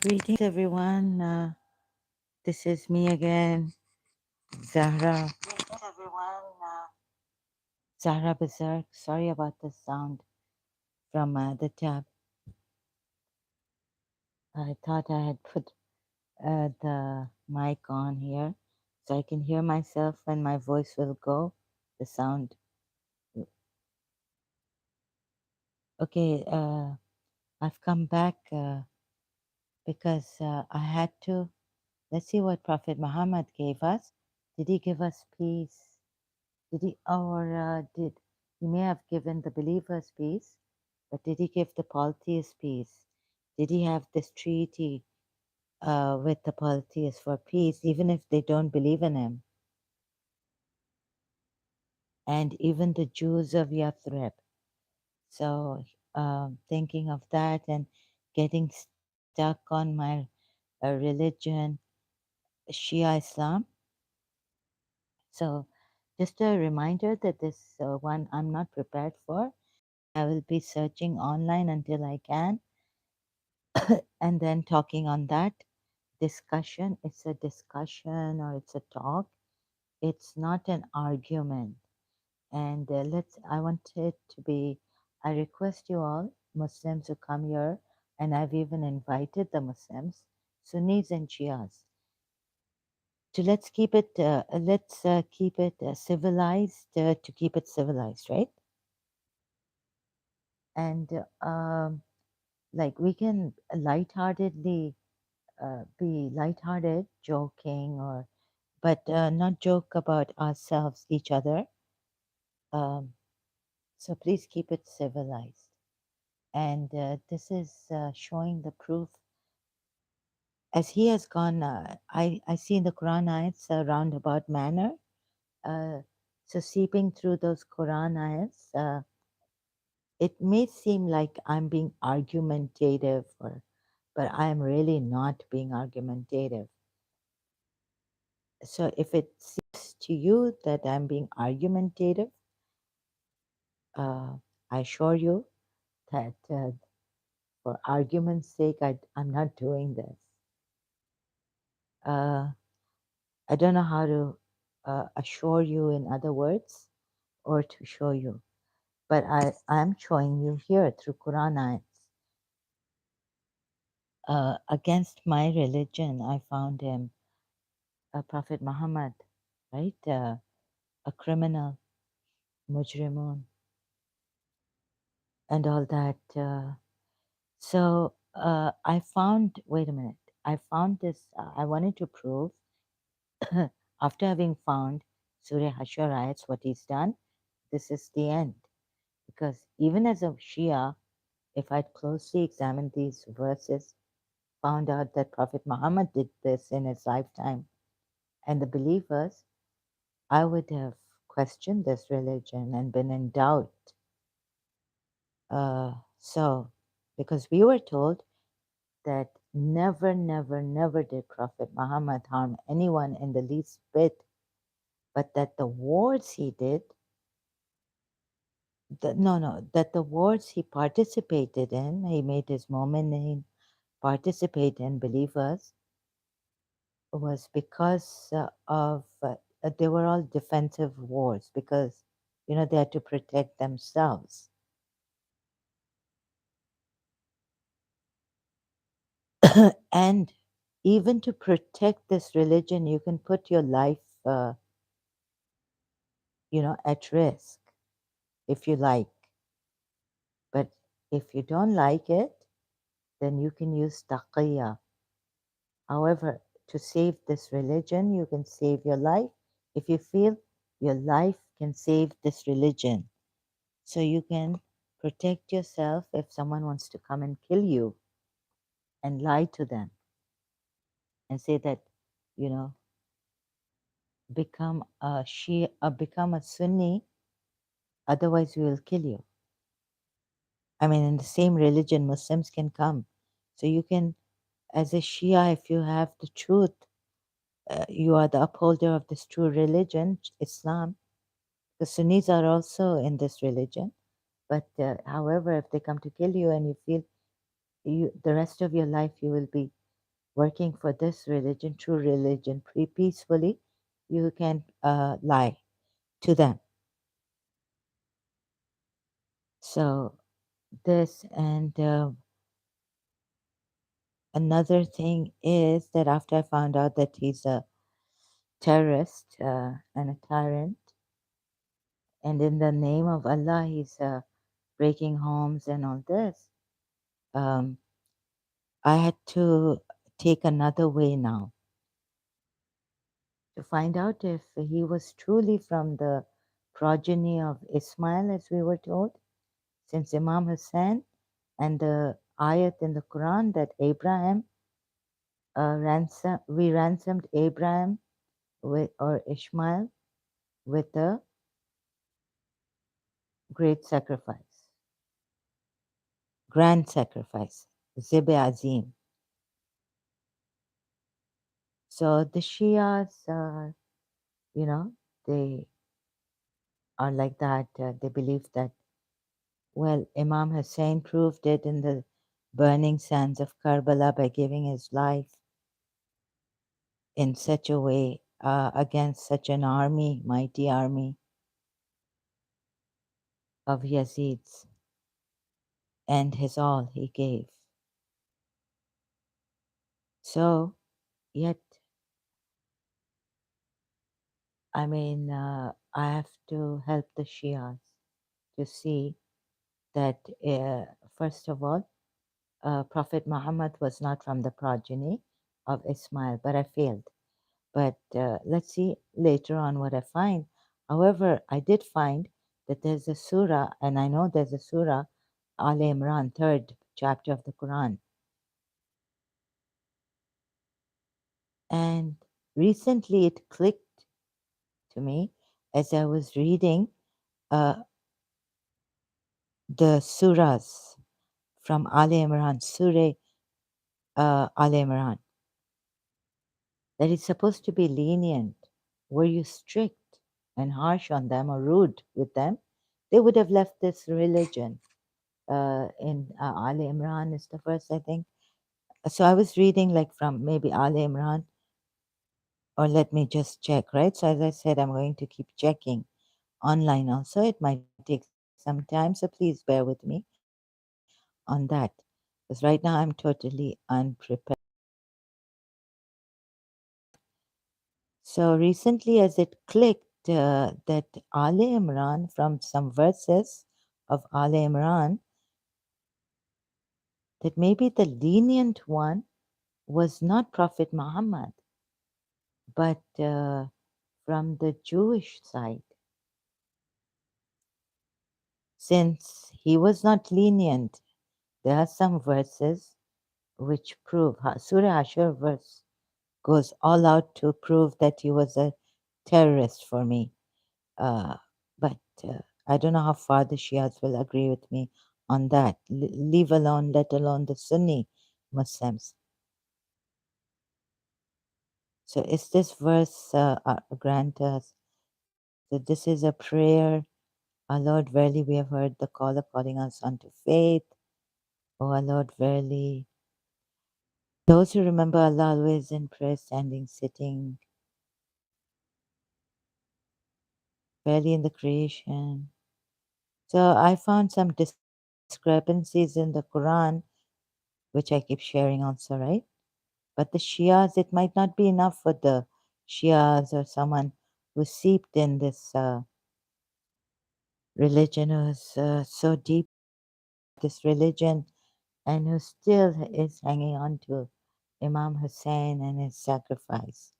Greetings, everyone. This is me again, Zahra. Greetings, everyone. Zahra Berserk. Sorry about the sound from the tab. I thought I had put the mic on here so I can hear myself when my voice will go. The sound. Okay, I've come back because I had to. Let's see what Prophet Muhammad gave us. Did he give us peace? Did he, or did he may have given the believers peace, but did he give the polytheists peace? Did he have this treaty with the polytheists for peace, even if they don't believe in him? And even the Jews of Yathrib. So thinking of that and getting stuck on my religion, Shia Islam. So just a reminder that this one I'm not prepared for. I will be searching online until I can and then talking on that discussion. It's a discussion or it's a talk. It's not an argument. And I want it to be, I request you all, Muslims who come here, and I've even invited the Muslims, Sunnis and Shias, to let's keep it civilized, to keep it civilized, right? And like we can lightheartedly be lighthearted, joking, or but not joke about ourselves, each other. Um, so please keep it civilized. And this is showing the proof. As he has gone, I see in the Quran ayats a roundabout manner. Uh, so seeping through those Quran ayats, it may seem like I'm being argumentative, but I am really not being argumentative. So if it seems to you that I'm being argumentative, I assure you that for argument's sake, I'm not doing this. Uh, I don't know how to assure you in other words or to show you, but I'm showing you here through Quran ayats. Against my religion, I found him, Prophet Muhammad, right? A criminal, mujrimun, and all that. So I found, wait a minute, I found this, I wanted to prove, after having found Surah Hashar ayats, what he's done, this is the end. Because even as a Shia, if I'd closely examined these verses, found out that Prophet Muhammad did this in his lifetime, and the believers, I would have questioned this religion and been in doubt. So, because we were told that never, never, never did Prophet Muhammad harm anyone in the least bit, but that the wars he did, that the wars he participated in, he made his mu'minin participate in, believers, was because they were all defensive wars because, they had to protect themselves. And even to protect this religion, you can put your life, at risk if you like. But if you don't like it, then you can use taqiyya. However, to save this religion, you can save your life if you feel your life can save this religion. So you can protect yourself if someone wants to come and kill you and lie to them and say that, you know, become a Shia, become a Sunni, otherwise we will kill you. I mean, in the same religion, Muslims can come. So you can, as a Shia, if you have the truth, you are the upholder of this true religion, Islam. The Sunnis are also in this religion. But however, if they come to kill you and you feel the rest of your life you will be working for this religion, true religion, peacefully, you can lie to them. So this and another thing is that after I found out that he's a terrorist and a tyrant, and in the name of Allah, he's breaking homes and all this, um, I had to take another way now to find out if he was truly from the progeny of Ismail, as we were told, since Imam Hussein and the ayat in the Quran that Abraham we ransomed Abraham with, or Ishmael with a great sacrifice, grand sacrifice, Zib Azim. So the Shias, you know, they are like that. They believe that, well, Imam Hussein proved it in the burning sands of Karbala by giving his life in such a way against such an army, mighty army of Yazids, and his all he gave. So, yet, I mean, I have to help the Shias to see that, first of all, Prophet Muhammad was not from the progeny of Ismail, but I failed. But let's see later on what I find. However, I did find that there's a surah, and I know there's a surah, Al Imran, third chapter of the Quran. And recently it clicked to me as I was reading uh, the surahs from Al Imran, Surah Al Imran, that it's supposed to be lenient. Were you strict and harsh on them or rude with them, they would have left this religion. In Ali Imran is the first, I think. So I was reading like from maybe Ali Imran, or let me just check, right? So as I said, I'm going to keep checking online also. It might take some time, so please bear with me on that. Because right now I'm totally unprepared. So recently, as it clicked that Ali Imran, from some verses of Ali Imran, that maybe the lenient one was not Prophet Muhammad, but from the Jewish side, since he was not lenient. There are some verses which prove, Surah Ashur verse goes all out to prove that he was a terrorist for me. Uh, but I don't know how far the Shias will agree with me on that, leave alone, let alone the Sunni Muslims. So is this verse grant us that this is a prayer? Our Lord, verily we have heard the caller calling us unto faith. O our Lord, verily those who remember Allah always in prayer, standing, sitting, verily in the creation. So I found some discrepancies in the Quran, which I keep sharing also, right? But the Shias, it might not be enough for the Shias or someone who's seeped in this religion, who's so deep this religion, and who still is hanging on to Imam Hussein and his sacrifice.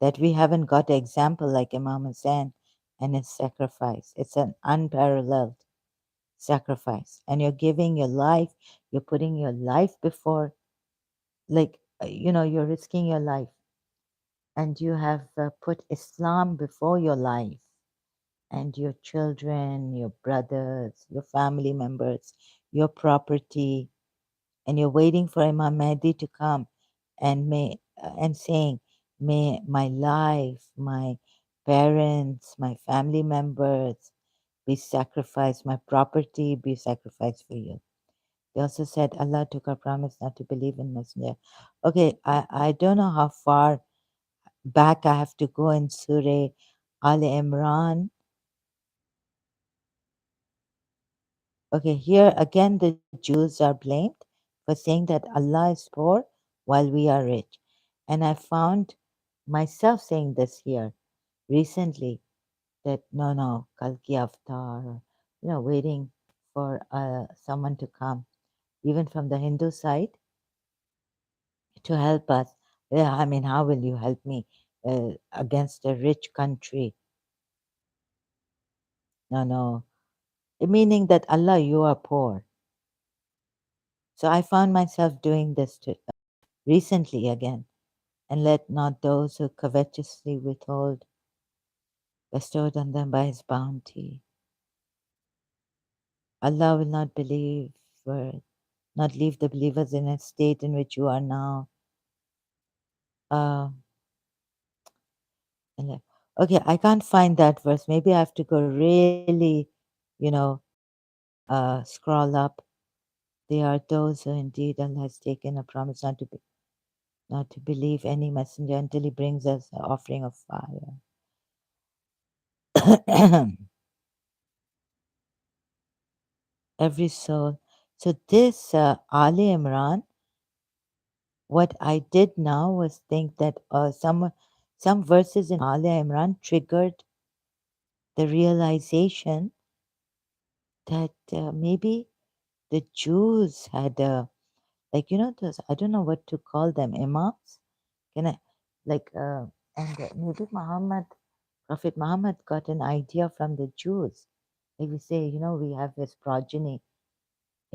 That we haven't got an example like Imam Hussein and his sacrifice. It's an unparalleled sacrifice. And you're giving your life, you're putting your life before, like, you're risking your life. and you have put Islam before your life and your children, your brothers, your family members, your property, and you're waiting for Imam Mahdi to come and saying, may my life, my parents, my family members be sacrificed, my property be sacrificed for you. They also said Allah took our promise not to believe in Messenger. Okay, I don't know how far back I have to go in Surah Al Imran. Okay, here again the Jews are blamed for saying that Allah is poor while we are rich. And I found myself saying this here recently that no, Kalki Avatar, waiting for someone to come, even from the Hindu side, to help us. Yeah, I mean, how will you help me against a rich country? No. Meaning that Allah, you are poor. So I found myself doing this recently again. And let not those who covetously withhold bestowed on them by his bounty. Allah will not believe or not leave the believers in a state in which you are now. Uh, okay, I can't find that verse. Maybe I have to go really, you know, scroll up. They are those who indeed Allah has taken a promise not to believe any messenger until he brings us an offering of fire. Every soul. So this Ali Imran, what I did now was think that some verses in Ali Imran triggered the realization that maybe the Jews had those, I don't know what to call them, imams. Can I like and maybe Prophet Muhammad got an idea from the Jews. Like we say, we have his progeny.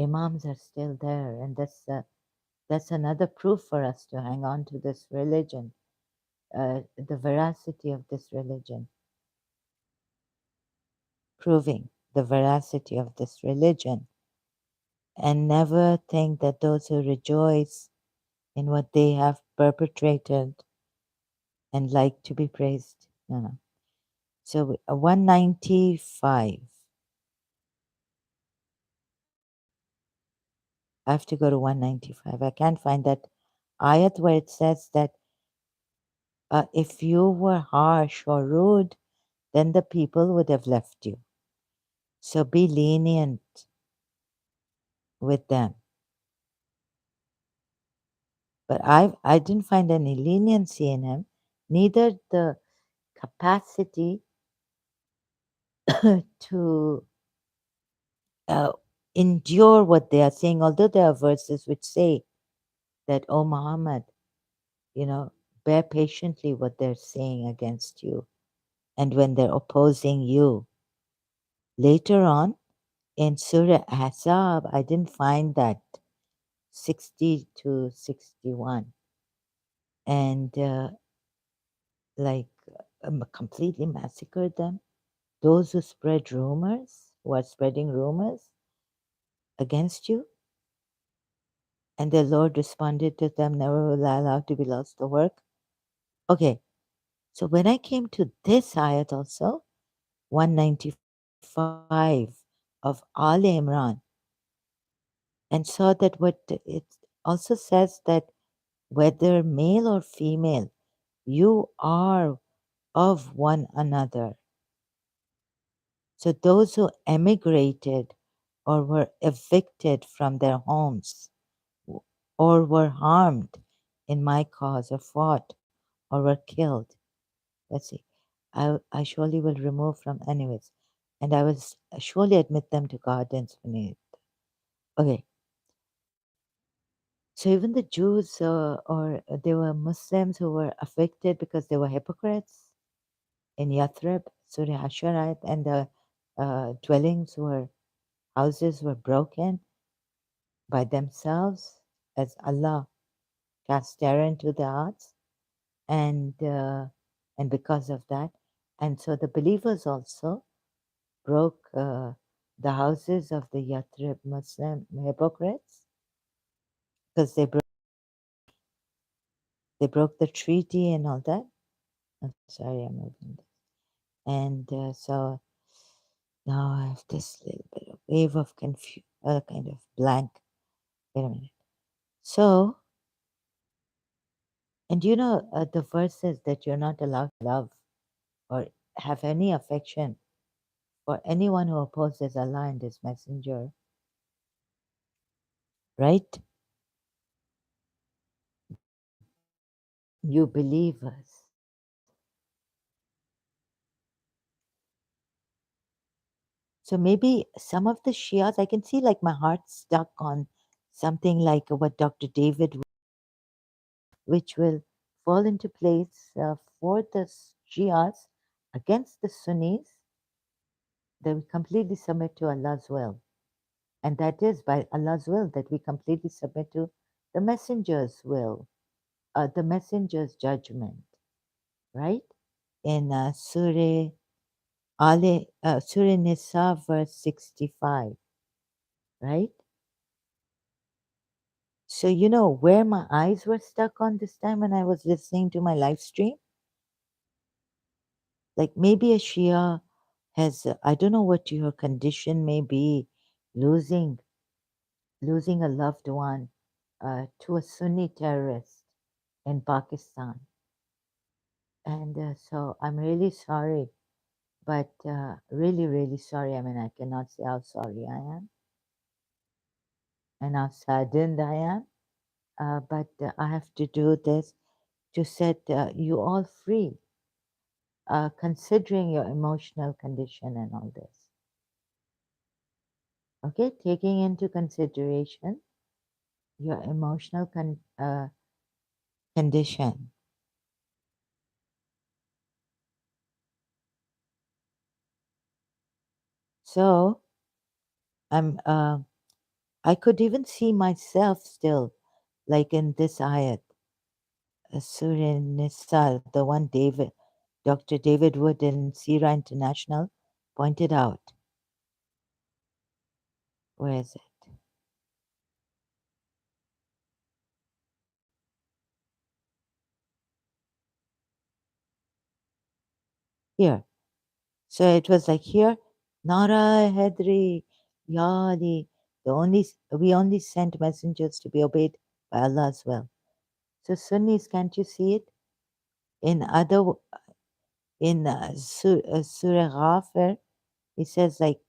Imams are still there, and that's another proof for us to hang on to this religion, the veracity of this religion, proving the veracity of this religion, and never think that those who rejoice in what they have perpetrated and like to be praised. No. So 195. I have to go to 195. I can't find that ayat where it says that if you were harsh or rude, then the people would have left you. So be lenient with them. But I didn't find any leniency in him, neither the capacity to uh, endure what they are saying, although there are verses which say that, oh Muhammad, bear patiently what they're saying against you and when they're opposing you. Later on in Surah Ahzab, I didn't find that 60 to 61. And like completely massacred them. Those who spread rumors, who are spreading rumors against you. And the Lord responded to them, never will I allow to be lost the work. Okay, so when I came to this ayat also, 195 of Ali Imran, and saw that what it also says that whether male or female, you are of one another. So those who emigrated or were evicted from their homes or were harmed in my cause or fought or were killed. Let's see. I surely will remove from anyways, and I will surely admit them to gardens beneath. Okay. So even the Jews or there were Muslims who were affected because they were hypocrites in Yathrib, Surah Ashurat, and the houses were broken by themselves as Allah cast terror into their hearts. and because of that, and so the believers also broke the houses of the Yathrib Muslim hypocrites because they broke the treaty and all that. I'm sorry, I'm moving this. And so now I have this little bit of wave of kind of blank. Wait a minute. So, and the verse says that you're not allowed to love or have any affection for anyone who opposes Allah and His Messenger, right? You believers. So maybe some of the Shias, I can see like my heart stuck on something like what Dr. David, which will fall into place for the Shias against the Sunnis. They will completely submit to Allah's will. And that is by Allah's will that we completely submit to the messenger's will, the messenger's judgment, right? In Surah Nisa, verse 65, right? So, where my eyes were stuck on this time when I was listening to my live stream? Like maybe a Shia has, I don't know what your condition may be, losing, losing a loved one to a Sunni terrorist in Pakistan. And so I'm really sorry, but really, really sorry. I mean, I cannot say how sorry I am and how saddened I am. But I have to do this to set you all free, considering your emotional condition and all this. Okay, taking into consideration your emotional condition. So I could even see myself still, like in this ayat, Surah Nisa, the one Dr. David Wood in Sira International pointed out. Where is it? Here. So it was like here, Nara Hedri, Yadi. We only sent messengers to be obeyed by Allah as well. So Sunnis, can't you see it? In Surah Ghafir, he says like,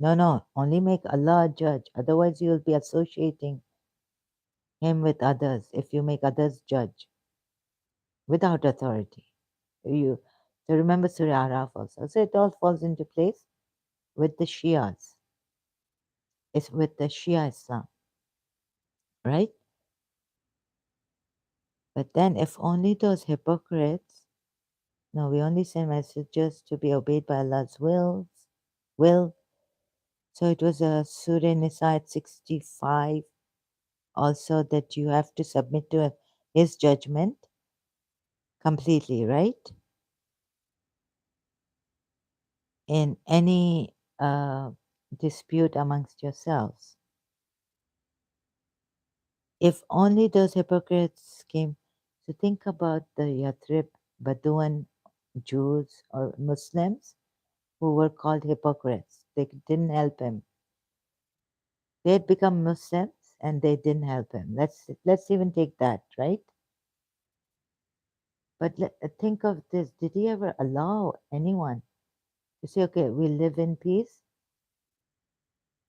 no, only make Allah a judge. Otherwise, you will be associating Him with others if you make others judge without authority. You so remember Surah Araf also. So it all falls into place with the Shias. It's with the Shia Islam, right? But then if only those hypocrites, no, we only send messages to be obeyed by Allah's will. So it was a Surah Nisa at 65 also that you have to submit to his judgment completely, right? In any dispute amongst yourselves. If only those hypocrites came. So think about the Yathrib Badouin Jews or Muslims who were called hypocrites. They didn't help him. They had become Muslims and they didn't help him. Let's even take that, right? But think of this: did he ever allow anyone to say, "Okay, we live in peace.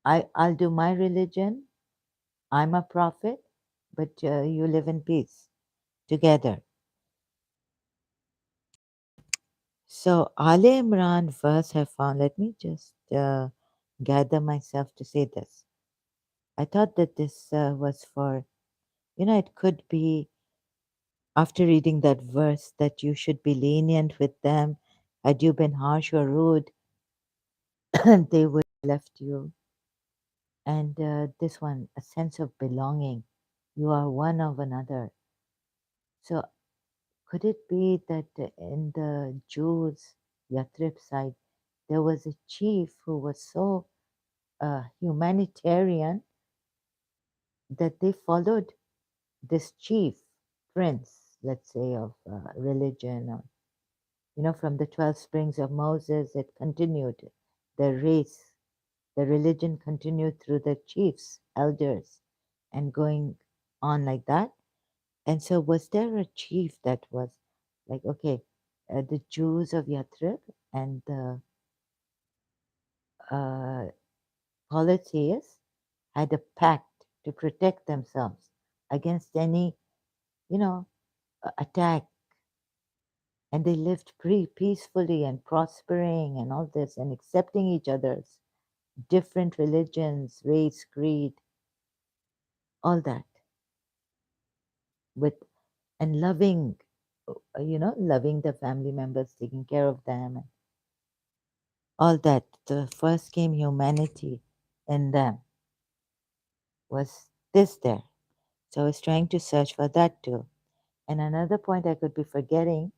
I'll do my religion. I'm a prophet, but you live in peace together." So Ali Imran verse I found. Let me just gather myself to say this. I thought that this was for, it could be after reading that verse that you should be lenient with them. Had you been harsh or rude, they would have left you. And this one, a sense of belonging. You are one of another. So Could it be that in the Jews, Yathrib side, there was a chief who was so humanitarian that they followed this chief, prince, let's say, of religion, or, from the 12 springs of Moses, it continued. The race, the religion continued through the chiefs, elders, and going on like that. And so, was there a chief that was like, okay, the Jews of Yathrib and the uh, polytheists had a pact to protect themselves against any, you know, attack, and they lived peacefully and prospering and all this and accepting each other's different religions, race, creed, all that, with and loving, loving the family members, taking care of them, and all that. The first came humanity in them was this there. So I was trying to search for that too. And another point I could be forgetting,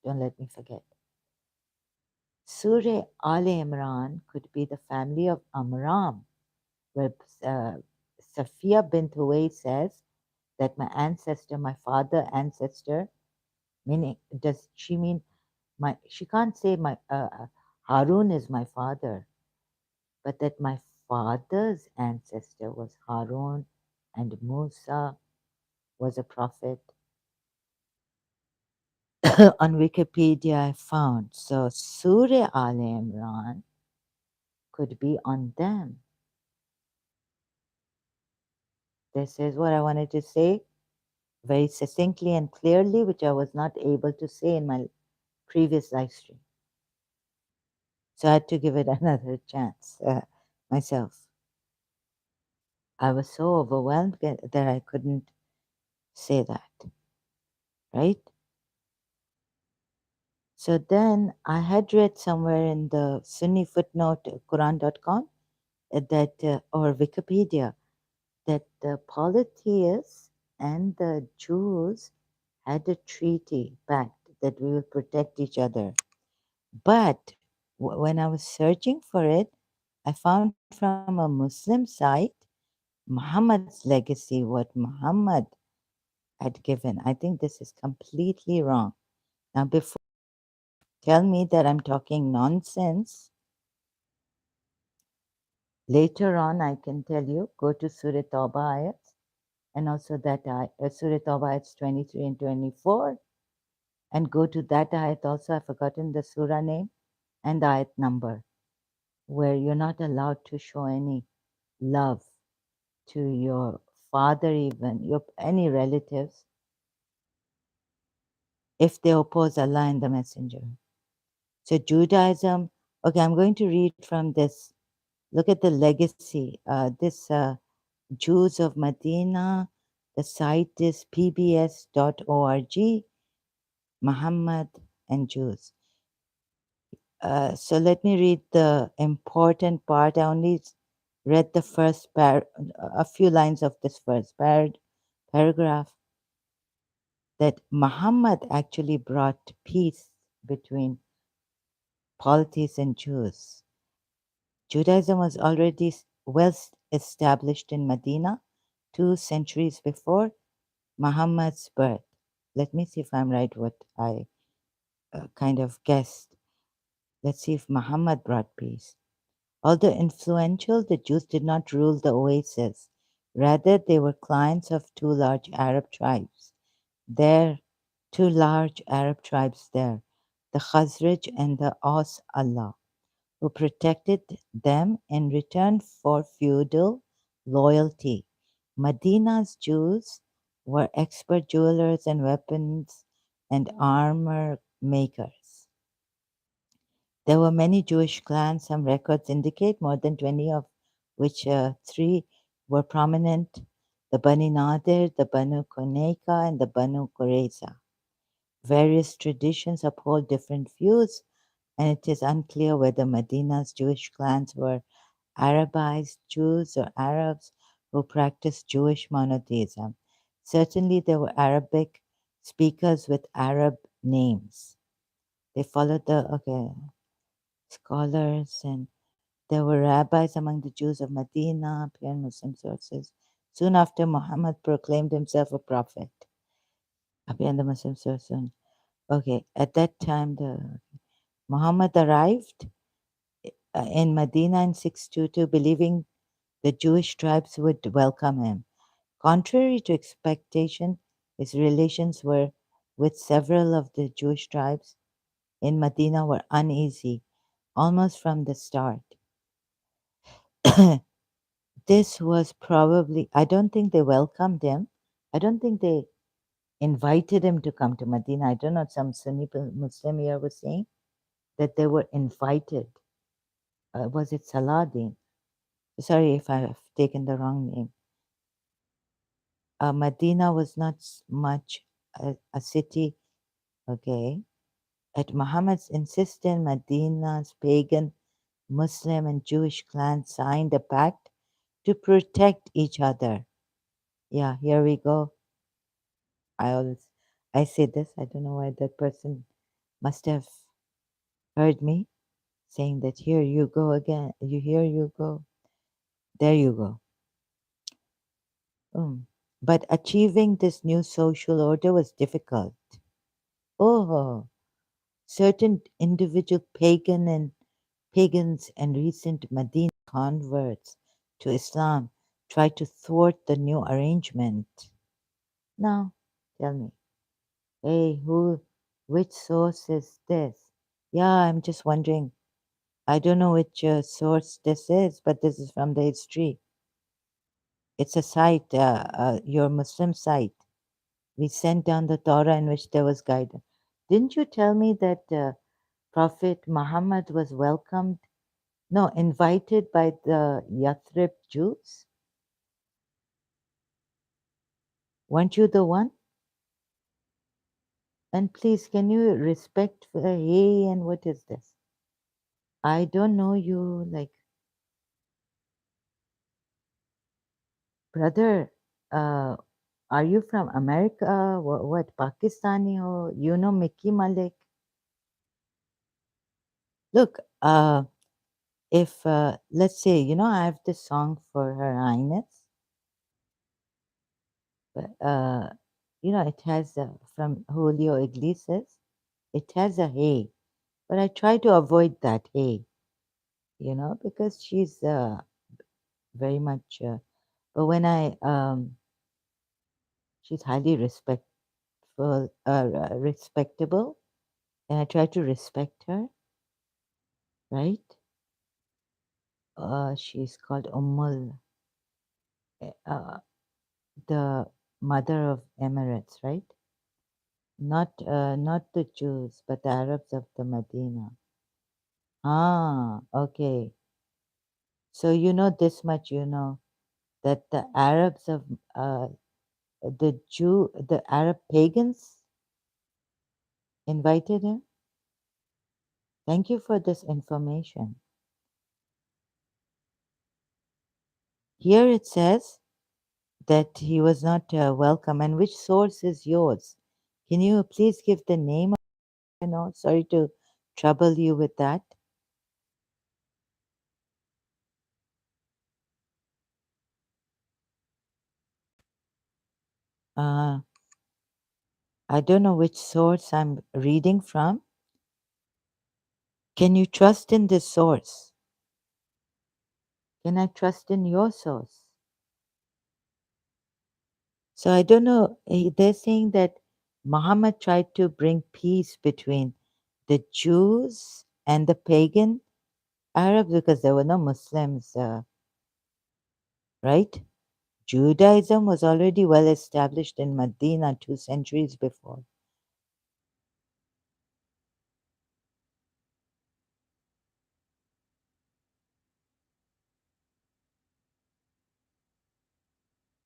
don't let me forget. Surah Al Imran could be the family of Amram, where uh, Safiya bint Huway says that my ancestor, my father ancestor, meaning, does she mean she can't say my Harun is my father, but that my father's ancestor was Harun and Musa was a prophet. On Wikipedia, I found. So Surah Al Imran could be on them. This is what I wanted to say very succinctly and clearly, which I was not able to say in my previous live stream. So I had to give it another chance myself. I was so overwhelmed that I couldn't say that, right? So then I had read somewhere in the Sunni footnote, Quran.com, that, or Wikipedia, that the polytheists and the Jews had a treaty pact that we will protect each other. But when I was searching for it, I found from a Muslim site Muhammad's legacy, what Muhammad had given. I think this is completely wrong. Now, before tell me that I'm talking nonsense, later on I can tell you, go to Surah Tawbah ayats, and also that Surah Tawbah ayats 23 and 24, and go to that ayat also. I've forgotten the surah name and the ayat number, where you're not allowed to show any love to your father, even your any relatives, if they oppose Allah and the Messenger. So Judaism, okay, I'm going to read from this. Look at the legacy. This Jews of Medina, the site is pbs.org, Muhammad and Jews. So let me read the important part. I only read the first a few lines of this first paragraph, that Muhammad actually brought peace between polytheists and Jews. Judaism was already well established in Medina 2 centuries before Muhammad's birth. Let me see if I'm right what I kind of guessed. Let's see if Muhammad brought peace. Although influential, the Jews did not rule the oasis. Rather, they were clients of two large Arab tribes. There, two large Arab tribes there, the Khazraj and the Aus Allah, who protected them in return for feudal loyalty. Medina's Jews were expert jewelers and weapons and armor makers. There were many Jewish clans. Some records indicate more than 20, of which three were prominent: the Bani Nadir, the Banu Koneka, and the Banu Qurayza. Various traditions uphold different views, and it is unclear whether Medina's Jewish clans were Arabized Jews or Arabs who practiced Jewish monotheism. Certainly, there were Arabic speakers with Arab names. They followed the okay scholars, and there were rabbis among the Jews of Medina, appear in Muslim sources. Soon after, Muhammad proclaimed himself a prophet. Appear in the Muslim source soon. Okay, at that time, the Muhammad arrived in Medina in 622, believing the Jewish tribes would welcome him. Contrary to expectation, his relations were with several of the Jewish tribes in Medina were uneasy almost from the start. This was probably, I don't think they welcomed him. I don't think they invited him to come to Medina. I don't know, some Sunni Muslim here was saying that they were invited. Was it Saladin? Sorry if I have taken the wrong name. Medina was not much a city, okay? At Muhammad's insistence, Medina's pagan, Muslim, and Jewish clans signed a pact to protect each other. Yeah, here we go. I always I say this. I don't know why that person must have heard me saying that. Here you go again. Here you go. There you go. But achieving this new social order was difficult. Oh, certain individual pagans and recent Medina converts to Islam tried to thwart the new arrangement. Now, tell me, hey, which source is this? Yeah, I'm just wondering. I don't know which source this is, but this is from the history. It's a site, your Muslim site. We sent down the Torah in which there was guidance. Didn't you tell me that Prophet Muhammad was welcomed, no, invited by the Yathrib Jews? Weren't you the one? And please, can you respect hey and what is this? I don't know you, like, brother, uh, are you from America? What Pakistani ho? You know Mickey Malik? Look, if let's say, I have this song for Her Highness, but it has from Julio Iglesias. It has a hey, but I try to avoid that hey, because she's very much. But when she's highly respectable, and I try to respect her, right? She's called Ummul, the mother of Emirates, right? Not the Jews, but the Arabs of the Medina. Ah, okay. So you know this much, that the Arabs of uh, the Arab pagans invited him. Thank you for this information. Here it says that he was not welcome. And which source is yours? Can you please give the name? Sorry to trouble you with that. Uh, I don't know which source I'm reading from. Can you trust in this source? Can I trust in your source? So I don't know. They're saying that Muhammad tried to bring peace between the Jews and the pagan Arabs because there were no Muslims, right? Judaism was already well established in Medina 2 centuries before.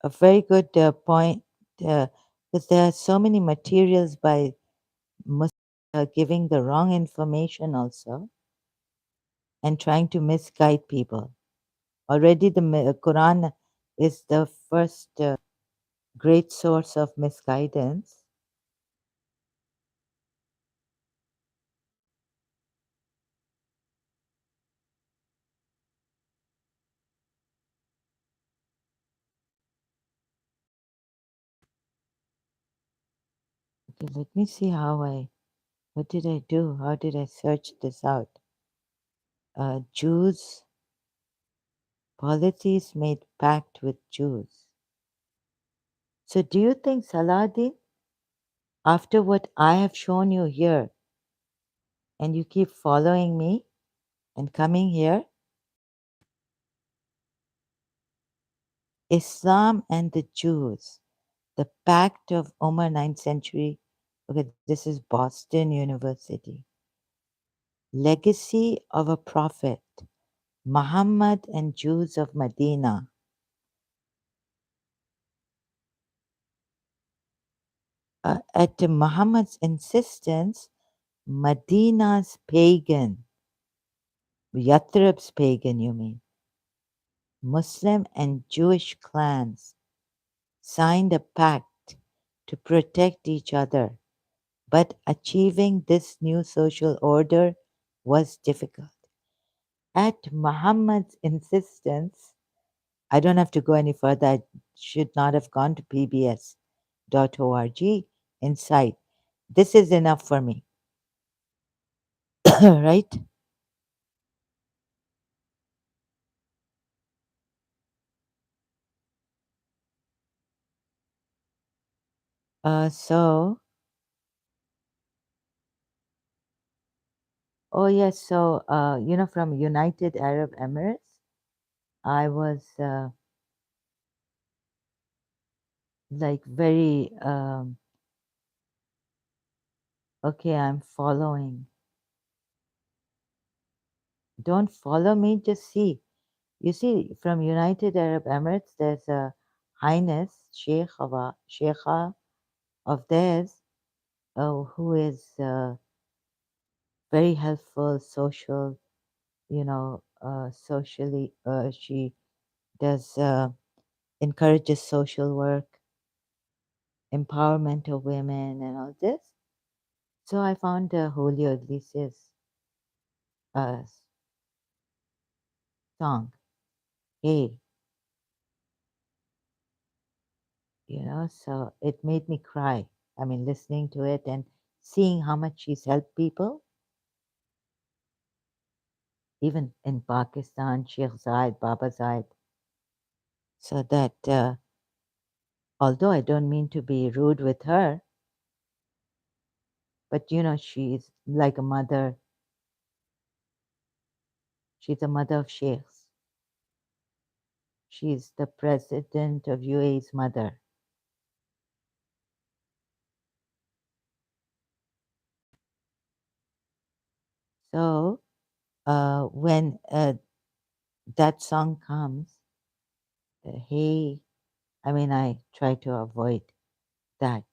A very good point, because there are so many materials by Muslims giving the wrong information also and trying to misguide people. Already the Quran is the first great source of misguidance. Okay, let me see what did I do? How did I search this out? Jews, policies made pact with Jews. So do you think, Saladin, after what I have shown you here, and you keep following me and coming here, Islam and the Jews, the Pact of Omar, 9th century. Okay, this is Boston University. Legacy of a Prophet, Muhammad and Jews of Medina. At Muhammad's insistence, Medina's pagan, Yathrib's pagan, you mean, Muslim and Jewish clans signed a pact to protect each other, but achieving this new social order was difficult. At Muhammad's insistence, I don't have to go any further. I should not have gone to pbs.org inside. This is enough for me, right? So, oh yes, so from United Arab Emirates, I was like very okay. I'm following. Don't follow me. Just see. You see, from United Arab Emirates, there's a highness Sheikha of theirs, who is very helpful, social. Socially, she does encourages social work, empowerment of women, and all this. So I found Julio Iglesias' uh, song, "Hey," so it made me cry. I mean, listening to it and seeing how much she's helped people, even in Pakistan, Sheikh Zayed, Baba Zayed. So that, although I don't mean to be rude with her, but she's like a mother. She's a mother of sheikhs. She's the president of UAE's mother. So when that song comes, hey, I mean, I try to avoid that.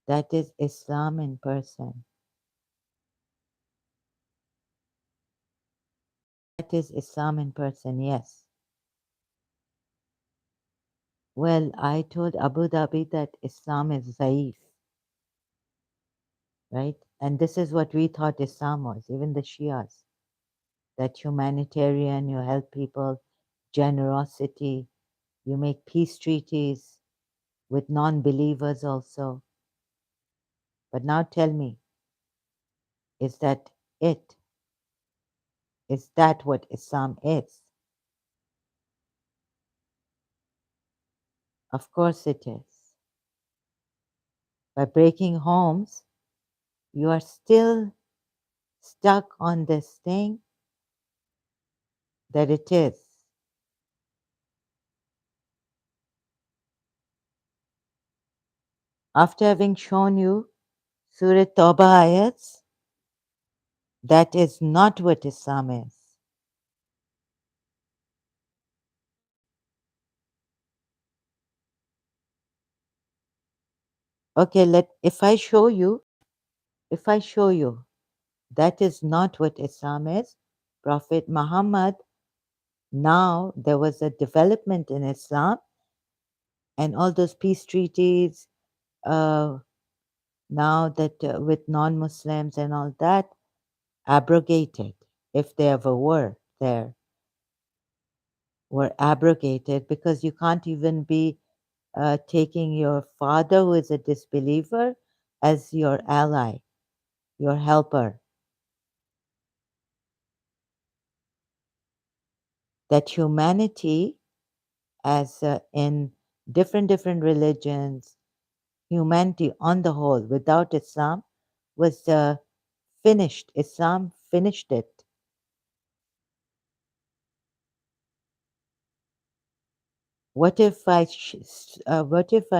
That is Islam in person. That is Islam in person, yes. Well, I told Abu Dhabi that Islam is zaif, right? And this is what we thought Islam was, even the Shias, that humanitarian, you help people, generosity, you make peace treaties with non believers also. But now tell me, is that it? Is that what Islam is? Of course it is. By breaking homes, you are still stuck on this thing that it is. After having shown you Surah Tawbah ayats, that is not what Islam is. Okay, if I show you that is not what Islam is, Prophet Muhammad, now there was a development in Islam and all those peace treaties, uh, now that with non Muslims and all that, abrogated, if they ever were abrogated because you can't even be taking your father, who is a disbeliever, as your ally, your helper. That humanity, as in different religions, humanity on the whole, without Islam, was finished. Islam finished it. What if I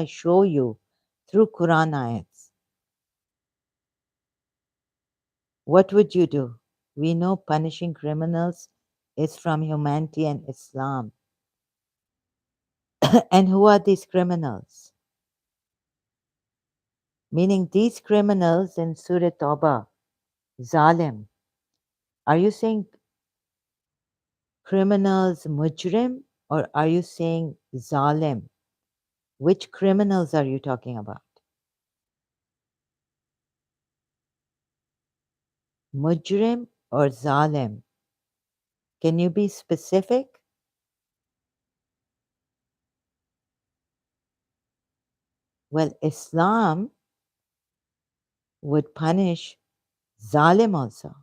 show you through Quran ayats? What would you do? We know punishing criminals is from humanity and Islam. And who are these criminals? Meaning these criminals in Surah Tawbah, Zalim. Are you saying criminals mujrim, or are you saying zalim? Which criminals are you talking about? Mujrim or zalim? Can you be specific? Well, Islam would punish zalim also.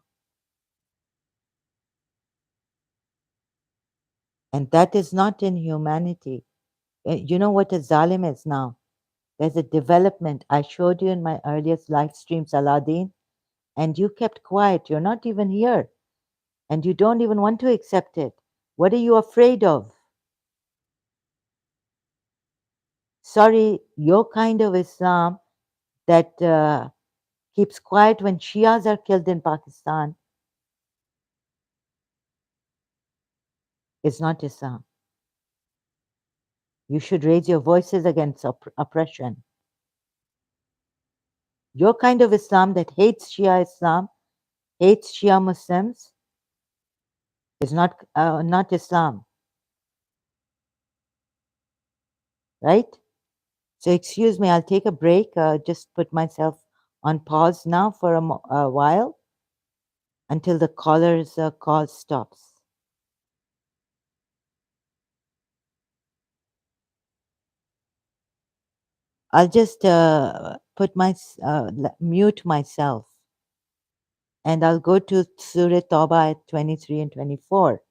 And that is not in humanity. You know what a zalim is now? There's a development. I showed you in my earliest live stream, Saladin, and you kept quiet. You're not even here. And you don't even want to accept it. What are you afraid of? Sorry, your kind of Islam that keeps quiet when Shias are killed in Pakistan is not Islam. You should raise your voices against oppression. Your kind of Islam that hates Shia Islam, hates Shia Muslims, is not Islam, right? So excuse me, I'll take a break. Just put myself on pause now for a while until the caller's call stops. I'll just mute myself, and I'll go to Surah Tawbah at 23 and 24.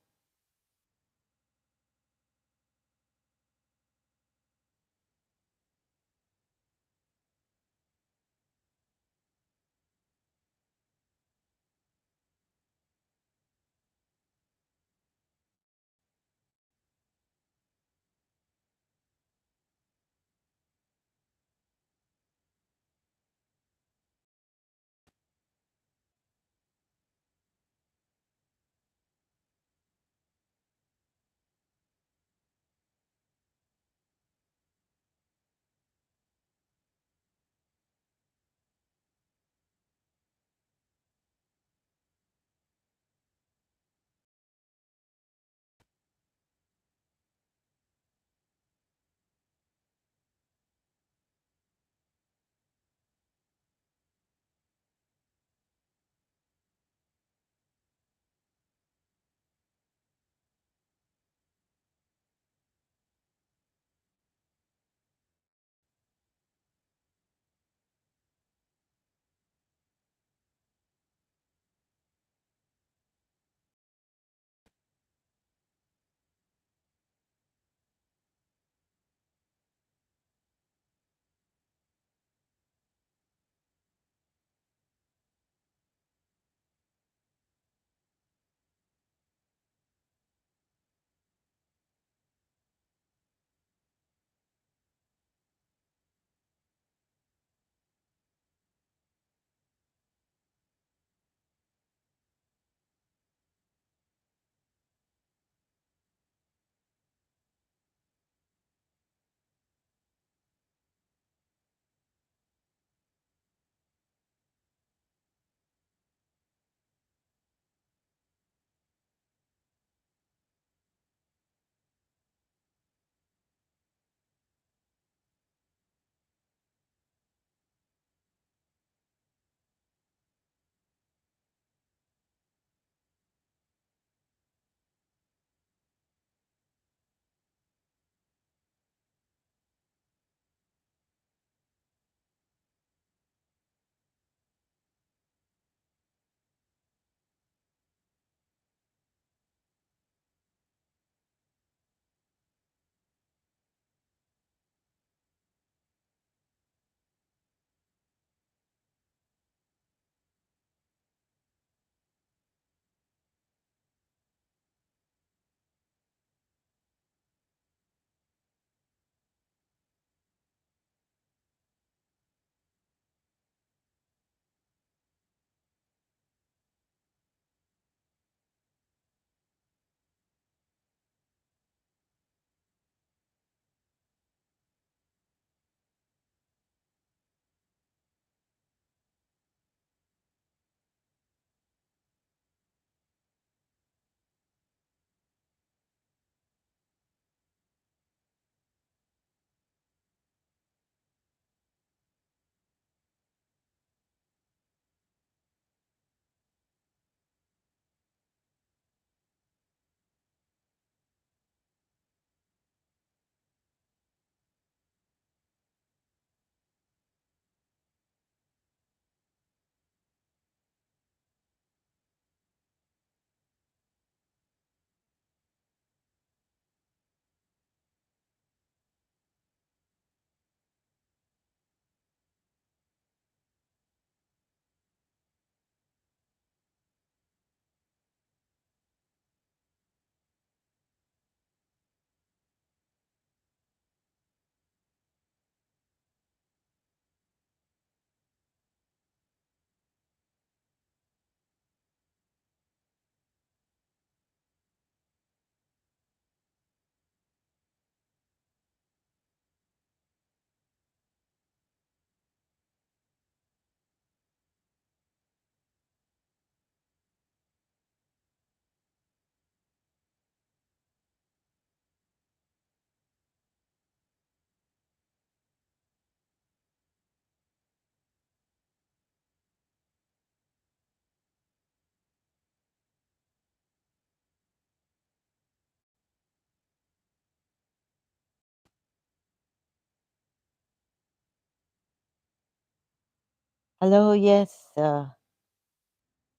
Hello, yes,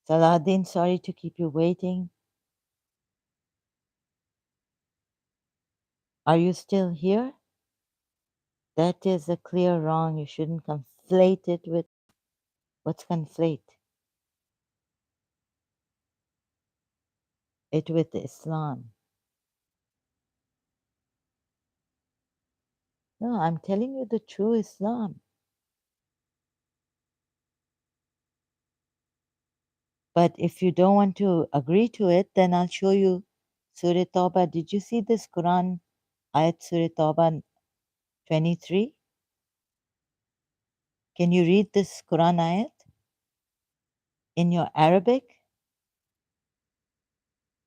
Saladin, sorry to keep you waiting. Are you still here? That is a clear wrong. You shouldn't conflate it with what's conflate it with Islam. No, I'm telling you the true Islam. But if you don't want to agree to it, then I'll show you Surah Tawbah. Did you see this Quran ayat Surah Tawbah 23? Can you read this Quran ayat in your Arabic?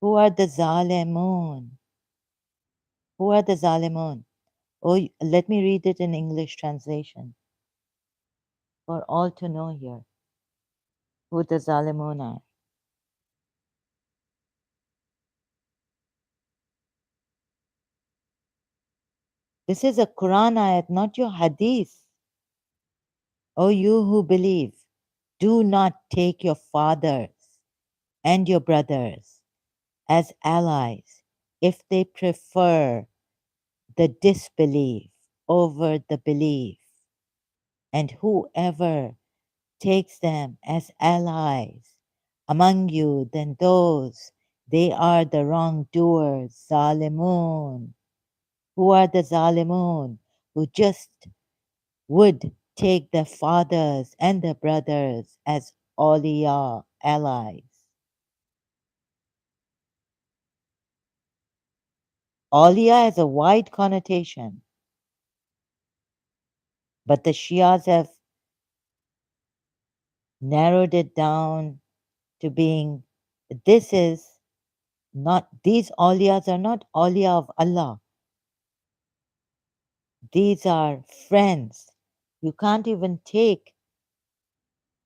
Who are the Zalimun? Who are the Zalimun? Oh, let me read it in English translation for all to know here who the Zalimun are. This is a Quran ayat, not your hadith. O you who believe, do not take your fathers and your brothers as allies if they prefer the disbelief over the belief. And whoever takes them as allies among you, then those, they are the wrongdoers, Zalimun. Who are the Zalimun? Who just would take their fathers and their brothers as awliya, allies. Awliya has a wide connotation, but the Shias have narrowed it down to being this is not, these awliyas are not awliya of Allah. These are friends. You can't even take.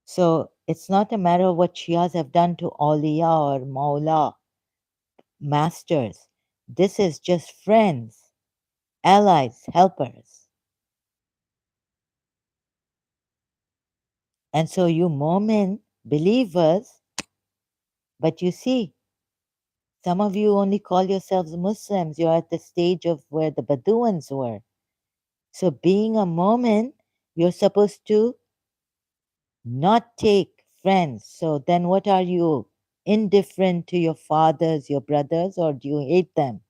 So it's not a matter of what Shias have done to awliya or maula, masters. This is just friends, allies, helpers. And so you Mormon believers, but you see, some of you only call yourselves Muslims. You're at the stage of where the Bedouins were. So being a Mormon, you're supposed to not take friends. So then what are you? Indifferent to your fathers, your brothers, or do you hate them?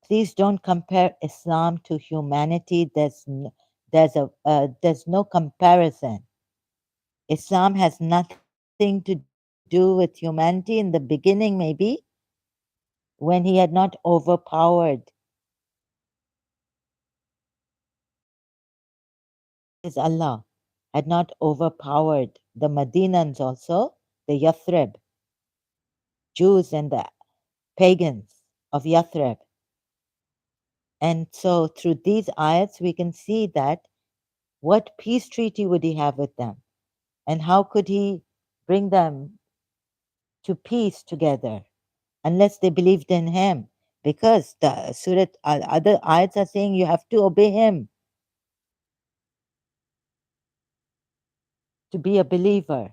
Please don't compare Islam to humanity. There's no comparison. Islam has nothing to do with humanity in the beginning, maybe, when he had not overpowered his Allah, had not overpowered the Madinans also, the Yathrib, Jews and the pagans of Yathrib. And so through these ayats, we can see that what peace treaty would he have with them? And how could he bring them to peace together unless they believed in him? Because the Surah, other ayats are saying you have to obey him to be a believer.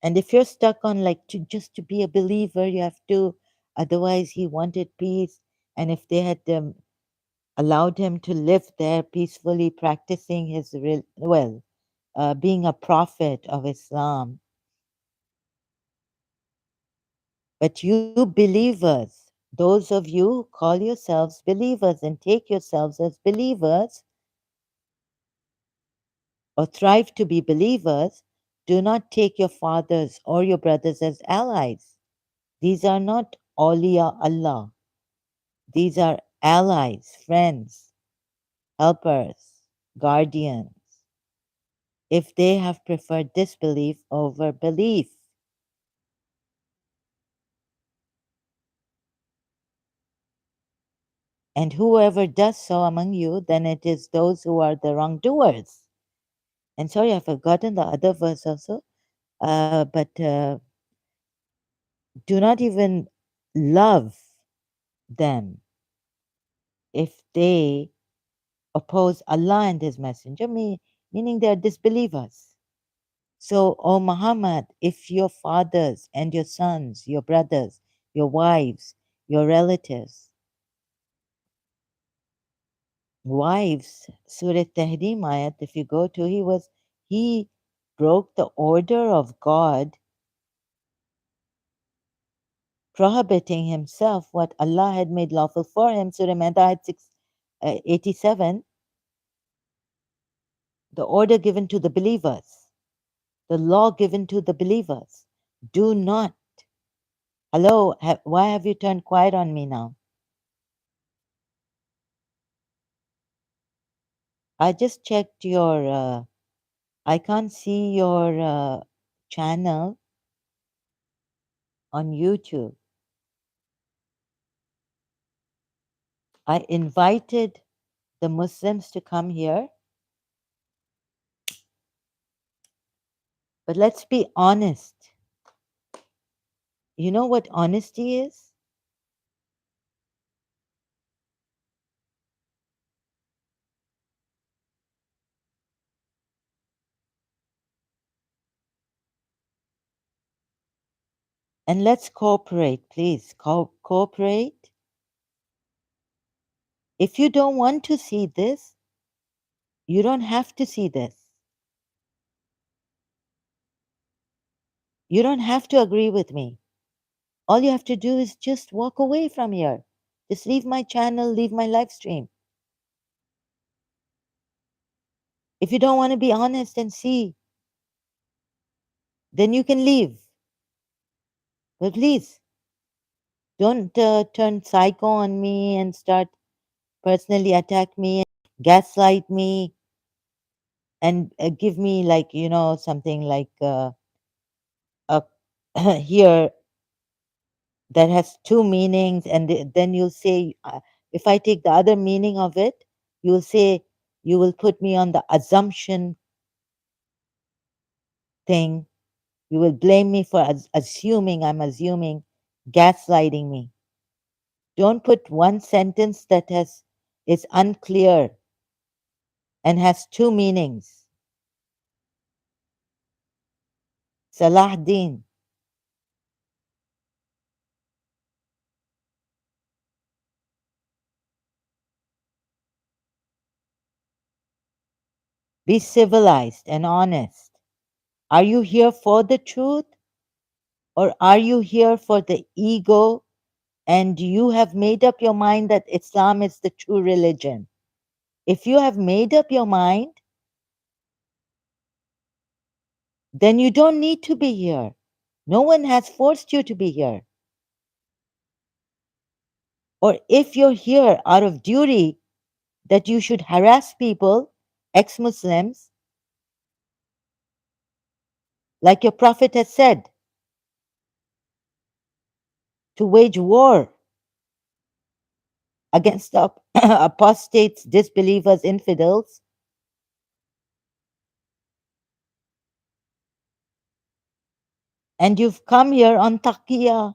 And if you're stuck on like just to be a believer, you have to, otherwise he wanted peace. And if they had allowed him to live there peacefully, practicing his being a prophet of Islam. But you believers, those of you who call yourselves believers and take yourselves as believers or thrive to be believers, do not take your fathers or your brothers as allies. These are not awliya Allah. These are allies, friends, helpers, guardians, if they have preferred disbelief over belief. And whoever does so among you, then it is those who are the wrongdoers. And sorry, I've forgotten the other verse also. but do not even love them if they oppose Allah and His Messenger, meaning they are disbelievers. So, O Muhammad, if your fathers and your sons, your brothers, your wives, your relatives, wives, Surah Tahrim ayat, if you go to, he broke the order of God, prohibiting himself what Allah had made lawful for him. Surah Maida ayat 87, the order given to the believers, the law given to the believers. Do not. Hello, why have you turned quiet on me now? I just checked your, I can't see your channel on YouTube. I invited the Muslims to come here, but let's be honest. You know what honesty is? And let's cooperate, please. Cooperate. If you don't want to see this, you don't have to see this. You don't have to agree with me. All you have to do is just walk away from here. Just leave my channel, leave my live stream. If you don't want to be honest and see, then you can leave. But please, don't turn psycho on me and start personally attack me, gaslight me, and give me like something like a here that has two meanings, and then you'll say if I take the other meaning of it, you'll say you will put me on the assumption thing. You will blame me for assuming I'm assuming, gaslighting me. Don't put one sentence that is unclear and has two meanings. Salah Din. Be civilized and honest. Are you here for the truth, or are you here for the ego, and you have made up your mind that Islam is the true religion? If you have made up your mind, then you don't need to be here. No one has forced you to be here. Or if you're here out of duty that you should harass people, ex Muslims, like your Prophet has said, to wage war against the apostates, disbelievers, infidels, and you've come here on taqiyya,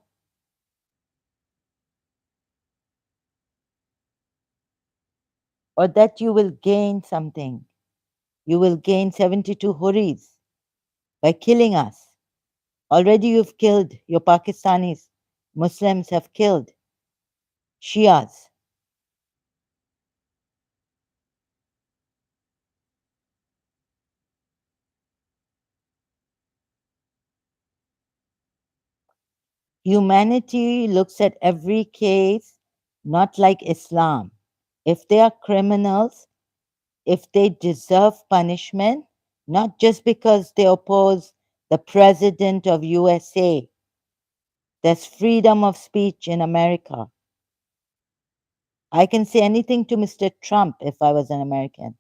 or that you will gain something. You will gain 72 huris by killing us. Already you've killed, your Pakistanis, Muslims have killed Shias. Humanity looks at every case not like Islam. If they are criminals, if they deserve punishment, not just because they oppose the president of USA. There's freedom of speech in America. I can say anything to Mr. Trump if I was an American.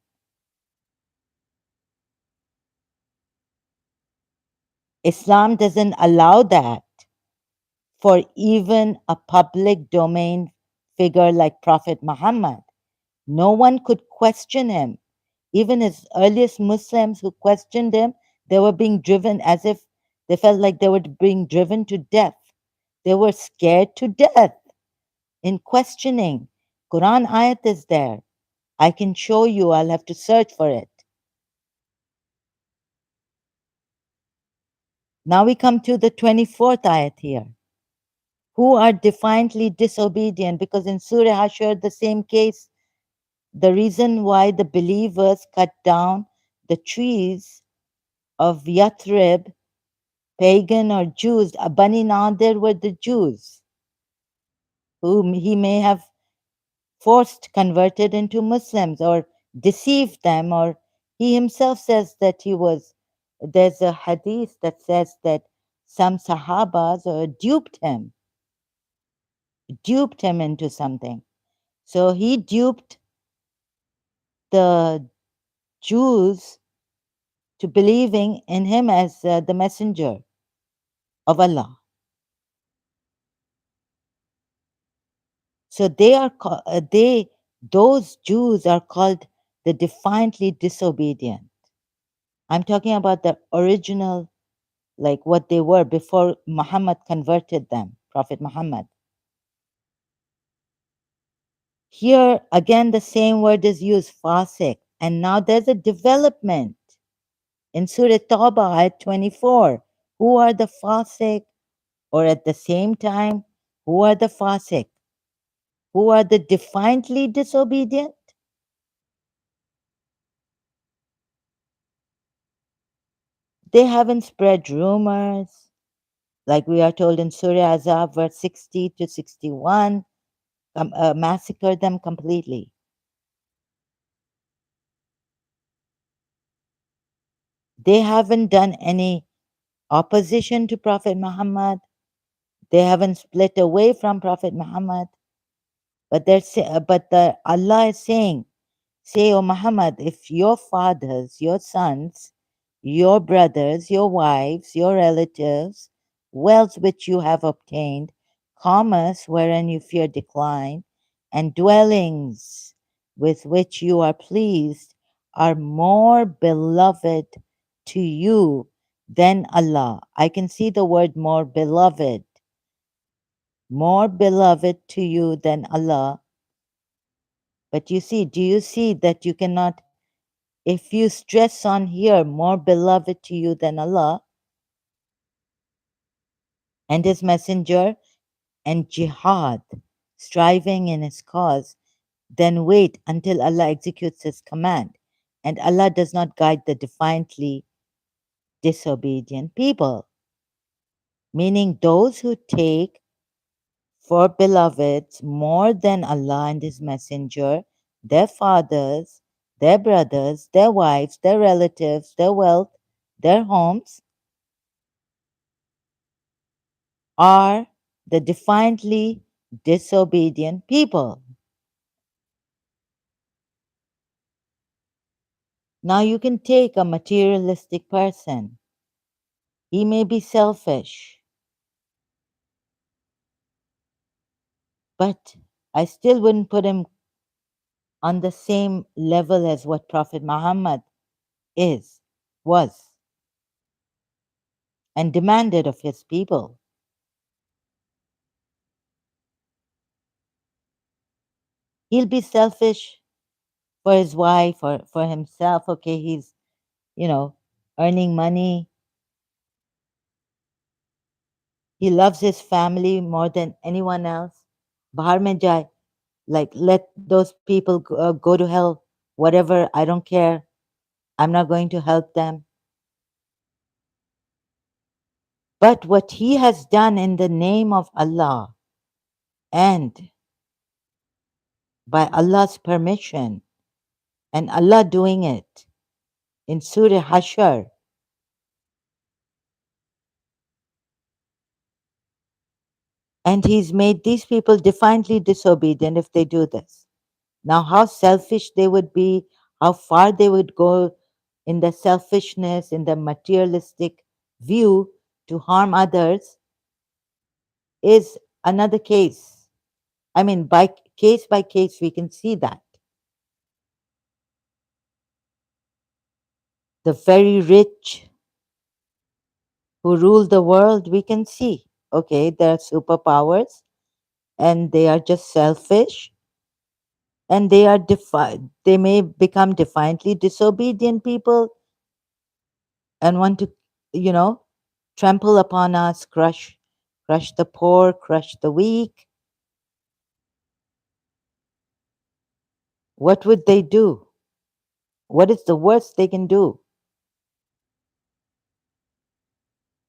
Islam doesn't allow that for even a public domain figure like Prophet Muhammad. No one could question him. Even his earliest Muslims who questioned him, they were being driven as if They felt like they were being driven to death. They were scared to death in questioning. Quran ayat is there. I can show you, I'll have to search for it. Now we come to the 24th ayat here. Who are defiantly disobedient, because in Surah Hashar, the same case, the reason why the believers cut down the trees of Yathrib, pagan or Jews, Bani Nadir were the Jews, whom he may have forced converted into Muslims or deceived them, or he himself says that he was. There's a hadith that says that some Sahabas duped him into something. So he duped the Jews to believing in him as the messenger of Allah. So those Jews are called the defiantly disobedient. I'm talking about the original, like what they were before Muhammad converted them, Prophet Muhammad. Here again, the same word is used, fasik. And now there's a development in Surah Tawbah at 24. Who are the fasik? Or at the same time, who are the fasik? Who are the defiantly disobedient? They haven't spread rumors, like we are told in Surah Azab, verse 60 to 61, massacre them completely. They haven't done any opposition to Prophet Muhammad. They haven't split away from Prophet Muhammad. But Allah is saying, say, O Muhammad, if your fathers, your sons, your brothers, your wives, your relatives, wealth which you have obtained, commerce wherein you fear decline, and dwellings with which you are pleased are more beloved to you than Allah. I can see the word more beloved to you than Allah. But you see, do you see that you cannot, if you stress on here, more beloved to you than Allah and His Messenger and jihad, striving in His cause, then wait until Allah executes His command. And Allah does not guide the defiantly disobedient people, meaning those who take for beloveds more than Allah and His Messenger, their fathers, their brothers, their wives, their relatives, their wealth, their homes, are the defiantly disobedient people. Now you can take a materialistic person. He may be selfish, but I still wouldn't put him on the same level as what Prophet Muhammad is, was, and demanded of his people. He'll be selfish for his wife or for himself. Okay, he's, you know, earning money. He loves his family more than anyone else. Bahar mein jai, like let those people go to hell, whatever, I don't care. I'm not going to help them. But what he has done in the name of Allah and by Allah's permission, and Allah doing it in Surah Hashar, and he's made these people defiantly disobedient if they do this. Now, how selfish they would be, how far they would go in the selfishness, in the materialistic view to harm others is another case. I mean, by case, we can see that. The very rich who rule the world, we can see, okay, there are superpowers and they are just selfish and they may become defiantly disobedient people and want to, you know, trample upon us, crush the poor, crush the weak. What would they do? What is the worst they can do?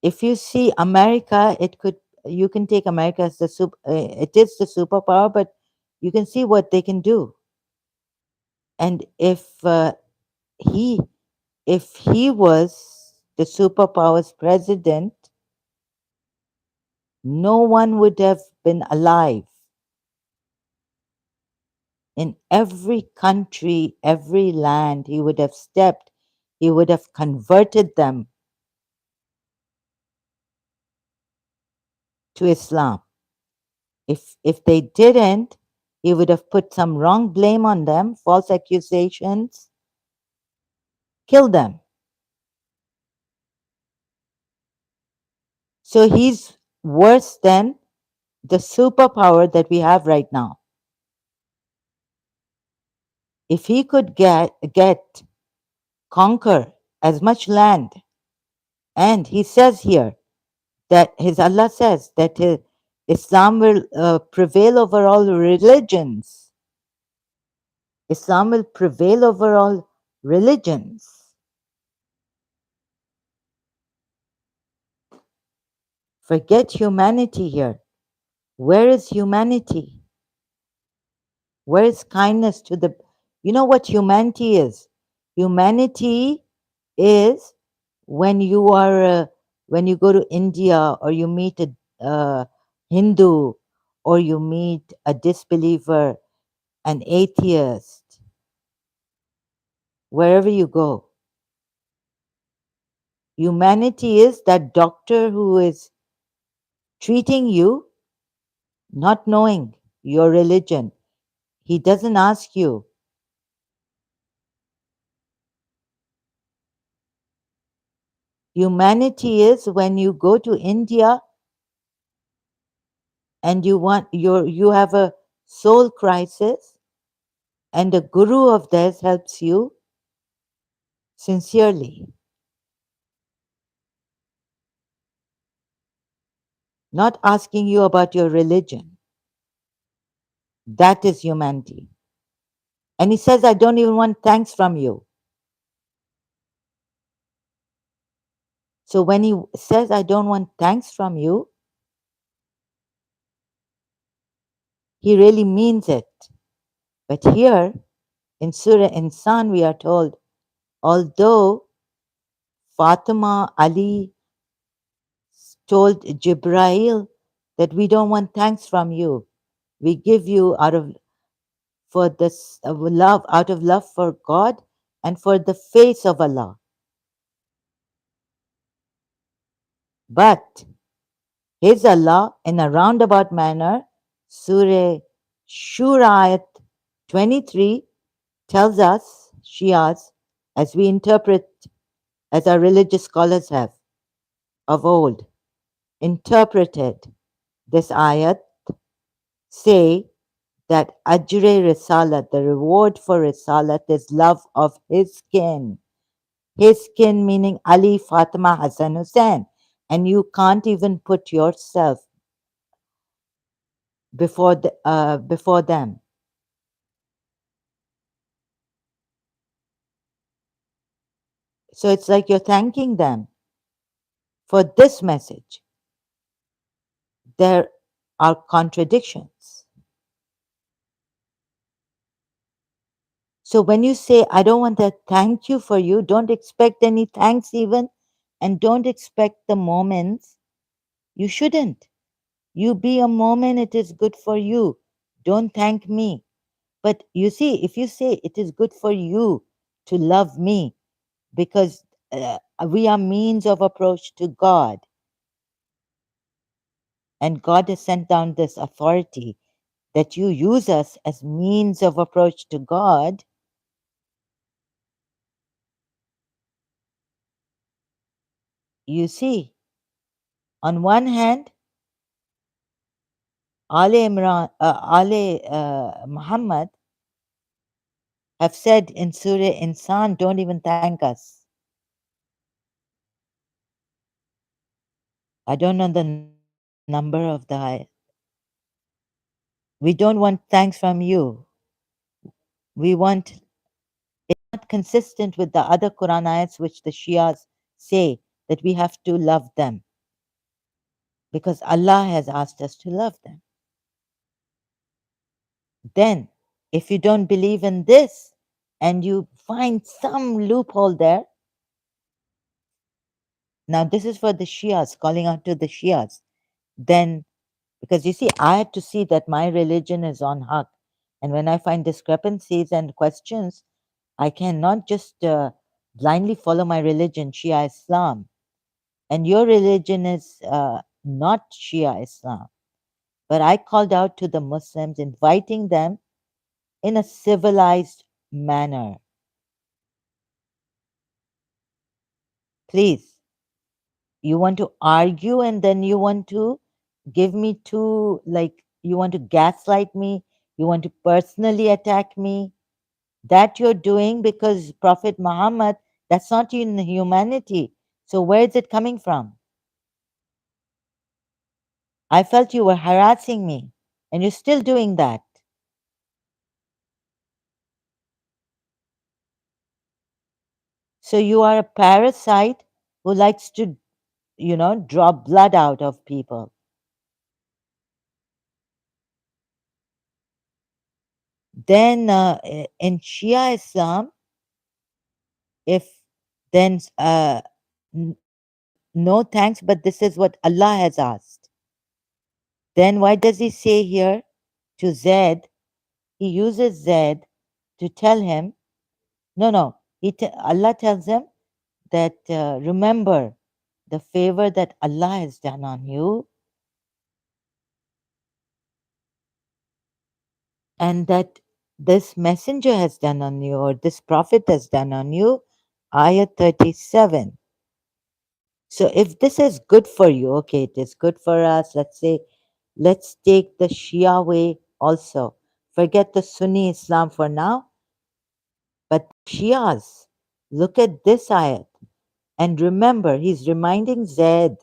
If you see America, it could you can take America as it is the superpower, but you can see what they can do. And he if he was the superpower's president, no one would have been alive. In every country, every land, he would have stepped, he would have converted them to Islam. If they didn't, he would have put some wrong blame on them, false accusations, killed them. So he's worse than the superpower that we have right now. If he could get conquer as much land, and he says here that his Allah says that Islam will prevail over all religions. Islam will prevail over all religions. Forget humanity here. Where is humanity? Where is kindness to the? You know what humanity is? Humanity is when you are when you go to India or you meet a Hindu or you meet a disbeliever, an atheist, wherever you go. Humanity is that doctor who is treating you not knowing your religion. He doesn't ask you. Humanity is when you go to India and you have a soul crisis and a guru of theirs helps you sincerely, not asking you about your religion. That is humanity. And he says, I don't even want thanks from you. So when he says, I don't want thanks from you, he really means it. But here in Surah Insan, we are told, although Fatima Ali told Jibrail that we don't want thanks from you, we give you out of love for God and for the face of Allah. But his Allah, in a roundabout manner, Surah Shura ayat 23 tells us, Shias, as we interpret, as our religious scholars have of old interpreted this ayat, say that Ajre Risalat, the reward for Risalat, is love of his skin. His skin meaning Ali, Fatima, Hassan, Hussein. And you can't even put yourself before them. So it's like you're thanking them for this message. There are contradictions. So when you say, I don't want to thank you for you, don't expect any thanks even, and don't expect the moments. You shouldn't. You be a moment, it is good for you. Don't thank me. But you see, if you say it is good for you to love me because we are means of approach to God, and God has sent down this authority that you use us as means of approach to God, you see, On one hand, Ali Muhammad have said in Surah Insan, don't even thank us. I don't know the number of the ayah. We don't want thanks from you. We want, it's not consistent with the other Quran ayats which the Shias say that we have to love them because Allah has asked us to love them. Then, if you don't believe in this and you find some loophole there, now this is for the Shias, calling out to the Shias, then, because you see, I had to see that my religion is on haq. And when I find discrepancies and questions, I cannot just blindly follow my religion, Shia Islam. And your religion is not Shia Islam. But I called out to the Muslims, inviting them in a civilized manner. Please, you want to argue and then you want to give me two, like, you want to gaslight me, you want to personally attack me. That you're doing because Prophet Muhammad, that's not in humanity. So where is it coming from? I felt you were harassing me and you're still doing that. So you are a parasite who likes to, draw blood out of people. Then in Shia Islam, if then n- no thanks, but this is what Allah has asked. Then why does he say here to Zaid? He uses Zaid to tell him, no, no. Allah tells him that remember the favor that Allah has done on you and that this messenger has done on you or this prophet has done on you. Ayah 37. So if this is good for you, okay, it is good for us. Let's say, let's take the Shia way also. Forget the Sunni Islam for now, but Shias, look at this ayat. And remember, he's reminding Zaid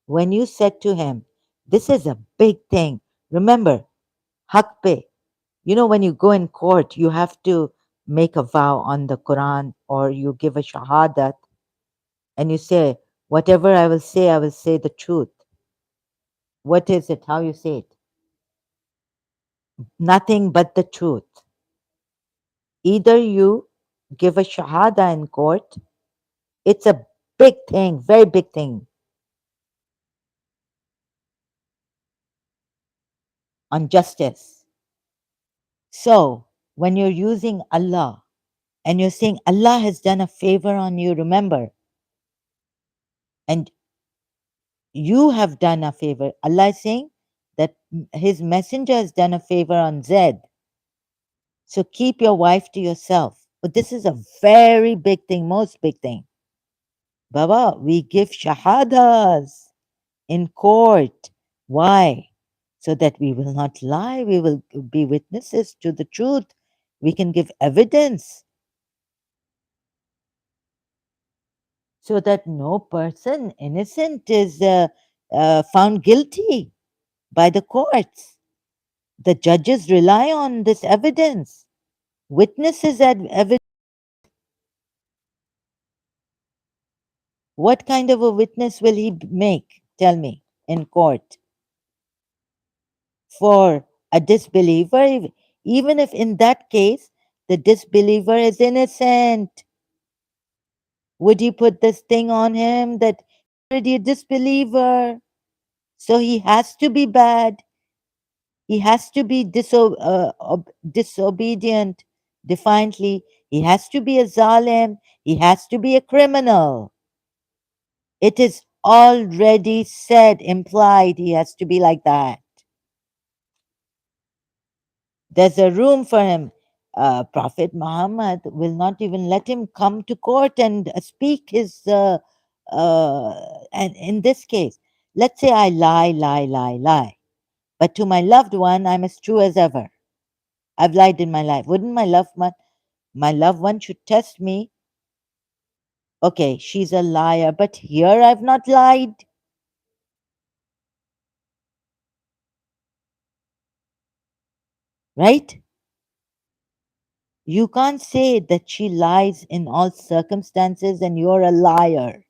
when you said to him, this is a big thing. Remember, haq pe. When you go in court, you have to make a vow on the Quran or you give a shahadat and you say, whatever I will say the truth. What is it? How you say it? Nothing but the truth. Either you give a shahada in court, it's a big thing, very big thing on justice. So when you're using Allah and you're saying Allah has done a favor on you, remember, and you have done a favor. Allah is saying that His messenger has done a favor on Zed. So keep your wife to yourself. But this is a very big thing, most big thing. Baba, we give shahadas in court. Why? So that we will not lie. We will be witnesses to the truth. We can give evidence so that no person innocent is found guilty by the courts. The judges rely on this evidence. Witnesses evidence. What kind of a witness will he make? Tell me in court for a disbeliever, even if in that case the disbeliever is innocent. Would he put this thing on him that already a disbeliever? So he has to be bad. He has to be disobedient defiantly. He has to be a zalim. He has to be a criminal. It is already said, implied, he has to be like that. There's a room for him. Prophet Muhammad will not even let him come to court and speak his, and in this case, Let's say I lie, lie, lie, lie. But to my loved one, I'm as true as ever. I've lied in my life. Wouldn't my loved one should test me? Okay, she's a liar, but here I've not lied, right? You can't say that she lies in all circumstances and you're a liar.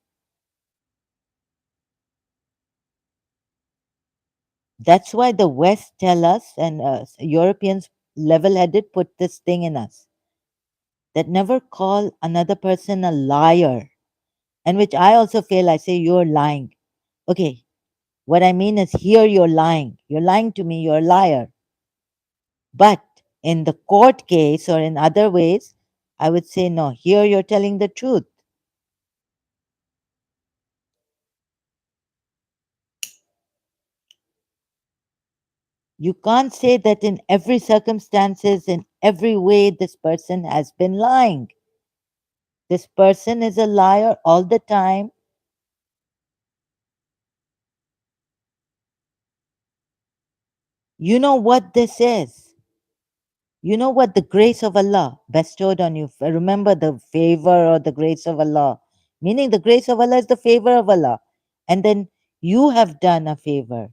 That's why the West tell us, and Europeans level-headed put this thing in us, that never call another person a liar. And which I also feel, I say you're lying. Okay, what I mean is here you're lying. You're lying to me, you're a liar. But in the court case or in other ways, I would say no, here you're telling the truth. You can't say that in every circumstances, in every way, this person has been lying. This person is a liar all the time. You know what this is. You know what the grace of Allah bestowed on you. Remember the favor or the grace of Allah. Meaning the grace of Allah is the favor of Allah. And then you have done a favor.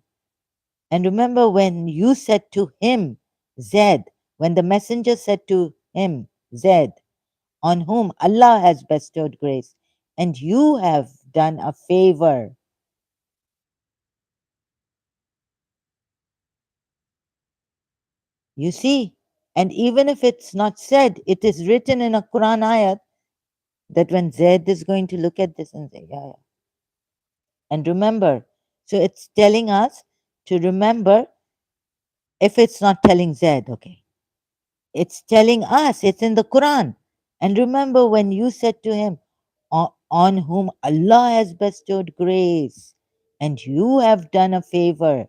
And remember when you said to him, Zed, when the messenger said to him, Zed, on whom Allah has bestowed grace, and you have done a favor. You see, and even if it's not said, it is written in a Quran ayat that when Zaid is going to look at this and say, yeah, yeah. And remember, so it's telling us to remember if it's not telling Zaid, okay. It's telling us, it's in the Quran. And remember when you said to him, on whom Allah has bestowed grace, and you have done a favor.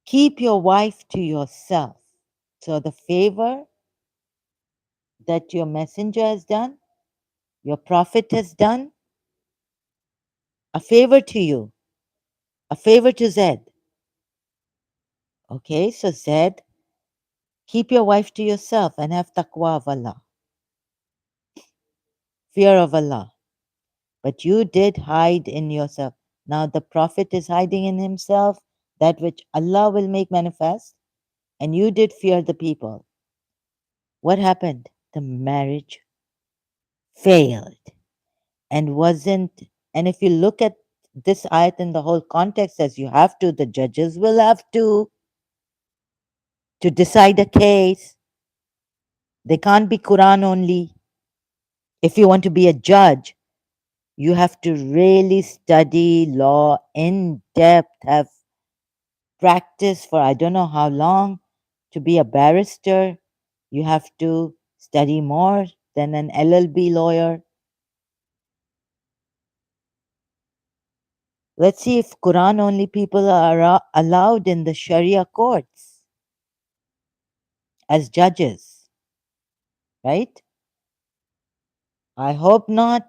Keep your wife to yourself. So the favor that your messenger has done, your prophet has done, a favor to you, a favor to Zed. Okay, so Zed, keep your wife to yourself and have taqwa of Allah, fear of Allah. But you did hide in yourself. Now the prophet is hiding in himself, that which Allah will make manifest, and you did fear the people. What happened? The marriage failed. And wasn't, and if you look at this ayat in the whole context, as you have to, the judges will have to decide a case. They can't be Quran only. If you want to be a judge, you have to really study law in depth, have practice for I don't know how long. To be a barrister, you have to study more than an LLB lawyer. Let's see if Quran only people are allowed in the Sharia courts as judges, right? I hope not.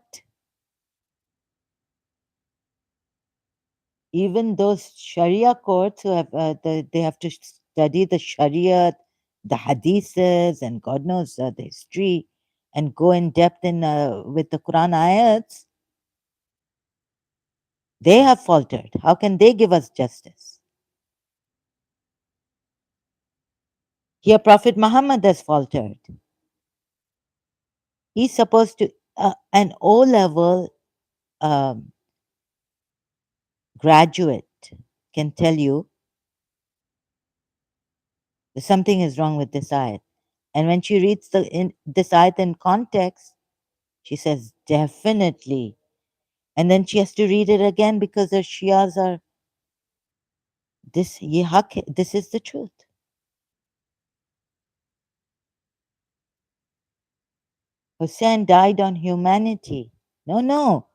Even those Sharia courts who have they have to study the Sharia, the hadiths, and God knows the history, and go in depth in with the Quran ayats. They have faltered. How can they give us justice? Here, Prophet Muhammad has faltered. He's supposed to an O level um, graduate can tell you that something is wrong with this ayat. And when she reads this ayat in context, she says, definitely. And then she has to read it again because the Shias are, this, ye haq, this is the truth. Hussein died on humanity. No, no.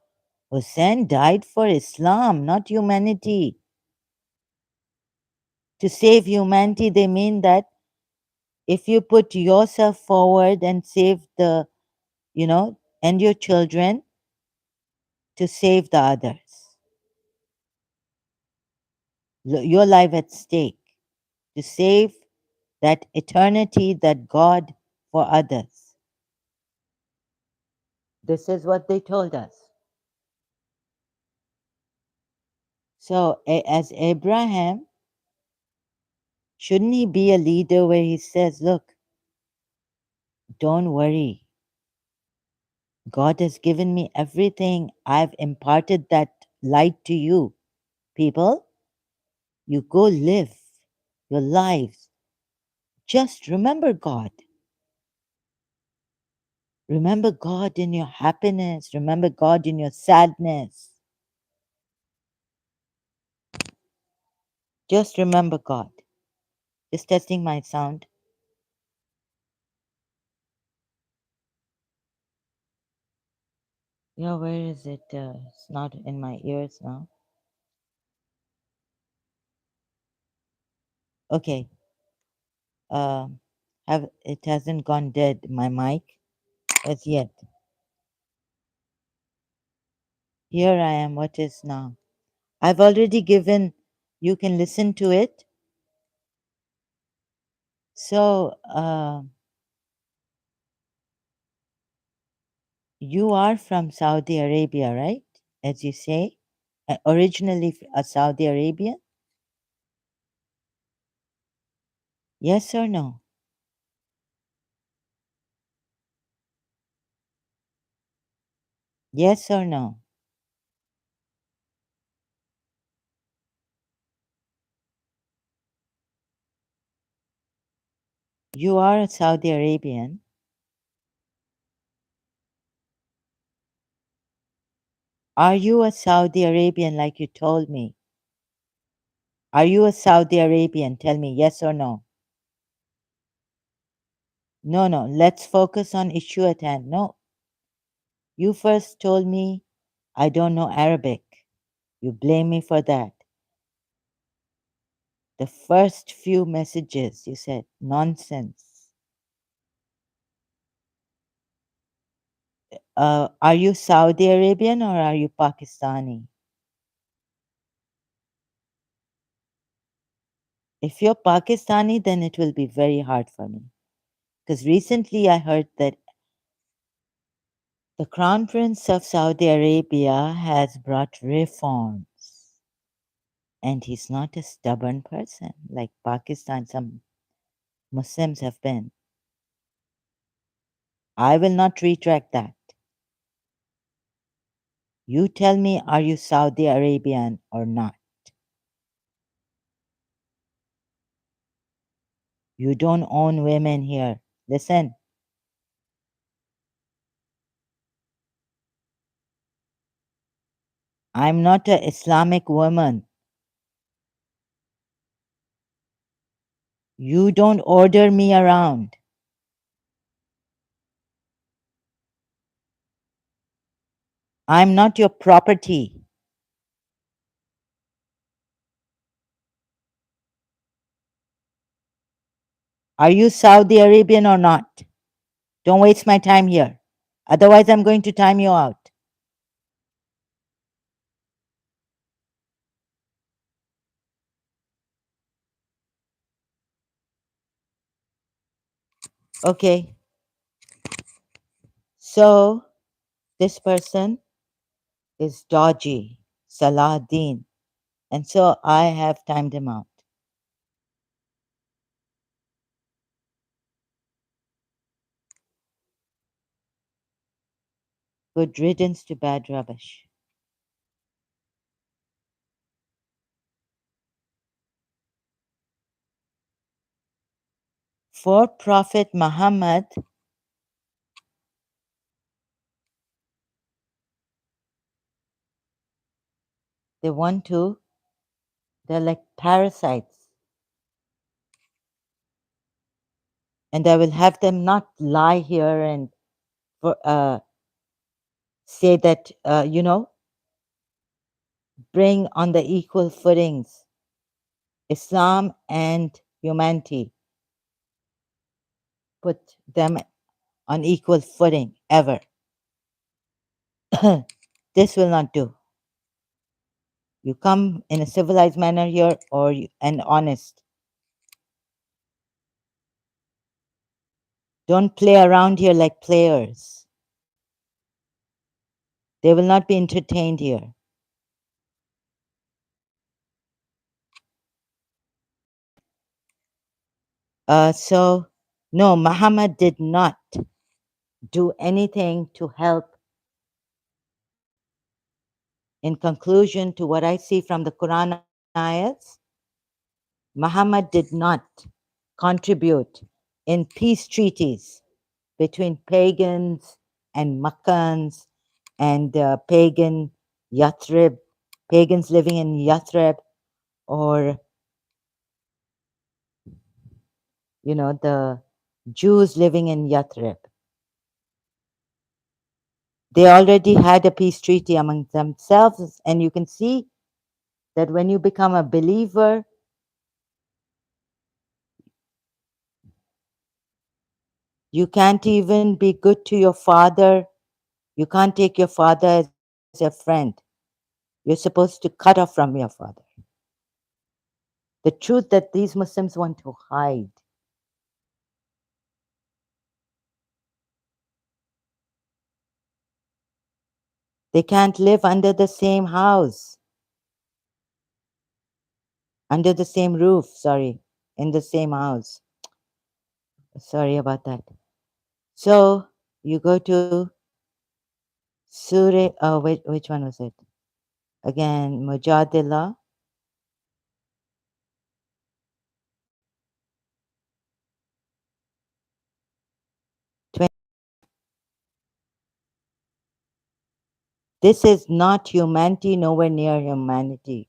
Hussein died for Islam, not humanity. To save humanity, they mean that if you put yourself forward and save the and your children to save the others. Your life at stake to save that eternity that God for others. This is what they told us. So, as Abraham, shouldn't he be a leader where he says, look, don't worry. God has given me everything. I've imparted that light to you, people. You go live your lives. Just remember God. Remember God in your happiness. Remember God in your sadness. Just remember God. Just testing my sound. Yeah, where is it? It's not in my ears now. Okay. Um, have it hasn't gone dead, my mic, as yet. Here I am. What is now? I've already given. You can listen to it. So you are from Saudi Arabia, right? As you say, originally a Saudi Arabian. Yes or no? Yes or no? You are a Saudi Arabian. Are you a Saudi Arabian like you told me? Are you a Saudi Arabian? Tell me yes or no. No, no. Let's focus on issue at hand. No. You first told me I don't know Arabic. You blame me for that. The first few messages you said nonsense. Are you Saudi Arabian or are you Pakistani? If you're Pakistani, then it will be very hard for me. Because recently I heard that the Crown Prince of Saudi Arabia has brought reforms. And he's not a stubborn person like Pakistan, some Muslims have been. I will not retract that. You tell me, are you Saudi Arabian or not? You don't own women here. Listen, I'm not an Islamic woman. You don't order me around. I'm not your property. Are you Saudi Arabian or not? Don't waste my time here. Otherwise, I'm going to time you out. Okay. So, this person is dodgy, Salahuddin. And so I have timed him out. Good riddance to bad rubbish. For Prophet Muhammad, they want to, they're like parasites. And I will have them not lie here and say that, bring on the equal footings Islam and humanity. Put them on equal footing ever. This will not do. You come in a civilized manner here and honest. Don't play around here like players. They will not be entertained here. So, no, Muhammad did not do anything to help. In conclusion to what I see from the Quran ayats, Muhammad did not contribute in peace treaties between pagans and Makkans and pagan Yathrib, pagans living in Yathrib, or the Jews living in Yathrib. They already had a peace treaty among themselves, and you can see that when you become a believer, you can't even be good to your father. You can't take your father as a friend. You're supposed to cut off from your father. The truth that these Muslims want to hide. They can't live under the same house, under the same roof, sorry, in the same house. Sorry about that. So you go to Surah, which one was it? Again, Mujadila. This is not humanity, nowhere near humanity.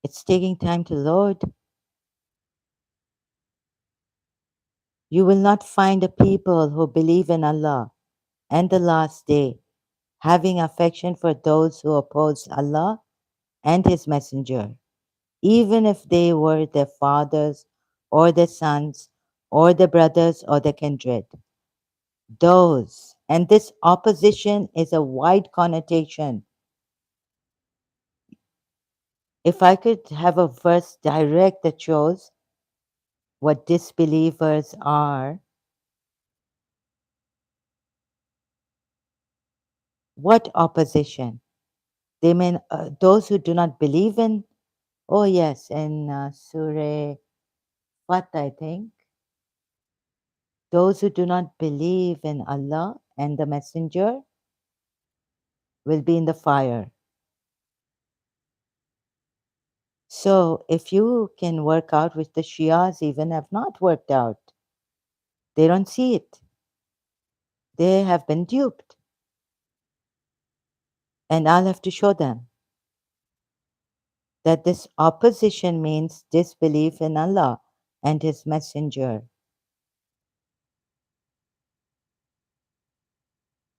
It's taking time to load. You will not find a people who believe in Allah and the last day, having affection for those who oppose Allah and His Messenger, even if they were their fathers or their sons or their brothers or their kindred. Those, and this opposition is a wide connotation. If I could have a verse direct that shows what disbelievers are, what opposition? They mean those who do not believe in, oh yes, in Surah what I think, those who do not believe in Allah and the Messenger will be in the fire. So if you can work out, which the Shias even have not worked out, they don't see it. They have been duped. And I'll have to show them that this opposition means disbelief in Allah and His Messenger.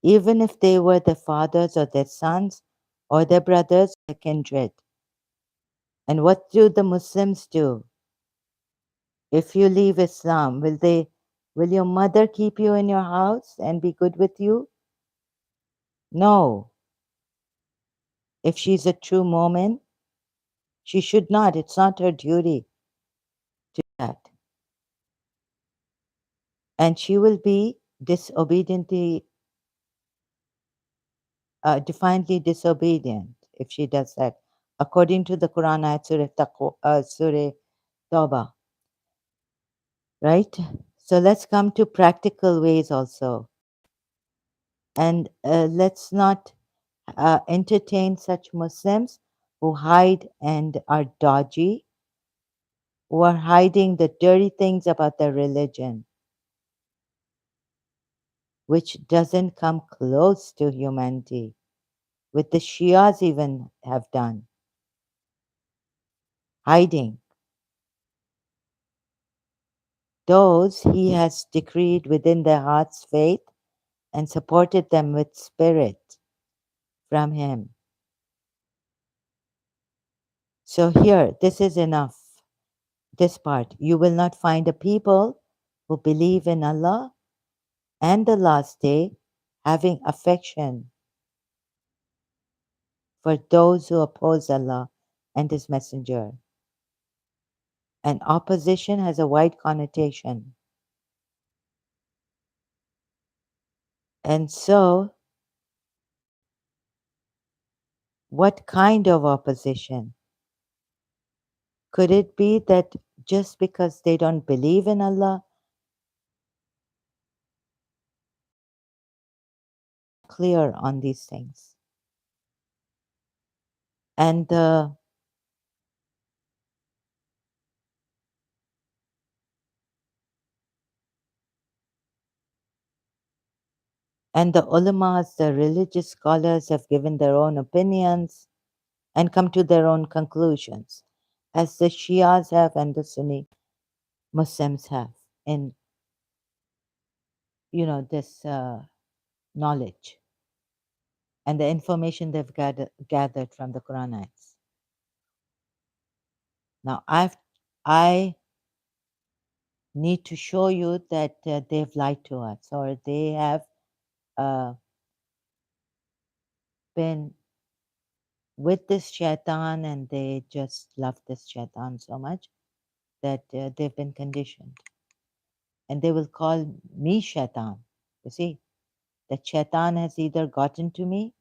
Even if they were their fathers or their sons or their brothers or kindred. And what do the Muslims do? If you leave Islam, will your mother keep you in your house and be good with you? No. If she's a true Mormon, she should not. It's not her duty to do that. And she will be disobediently, defiantly disobedient if she does that, according to the Quran ayat Surah Tawbah. Right? So let's come to practical ways also. And let's not entertain such Muslims who hide and are dodgy, who are hiding the dirty things about their religion, which doesn't come close to humanity, which the Shias even have done, hiding. Those he has decreed within their hearts faith and supported them with spirit from him. So here, this is enough. This part, you will not find a people who believe in Allah and the last day having affection for those who oppose Allah and His Messenger. And opposition has a wide connotation. And so, what kind of opposition? Could it be that just because they don't believe in Allah, clear on these things? And the ulamas, the religious scholars have given their own opinions and come to their own conclusions, as the Shias have and the Sunni Muslims have in this knowledge and the information they've gathered from the Quranites. Now, I need to show you that they've lied to us, or they have uh, been with this shaitan and they just love this shaitan so much that they've been conditioned. And they will call me shaitan. You see, that shaitan has either gotten to me,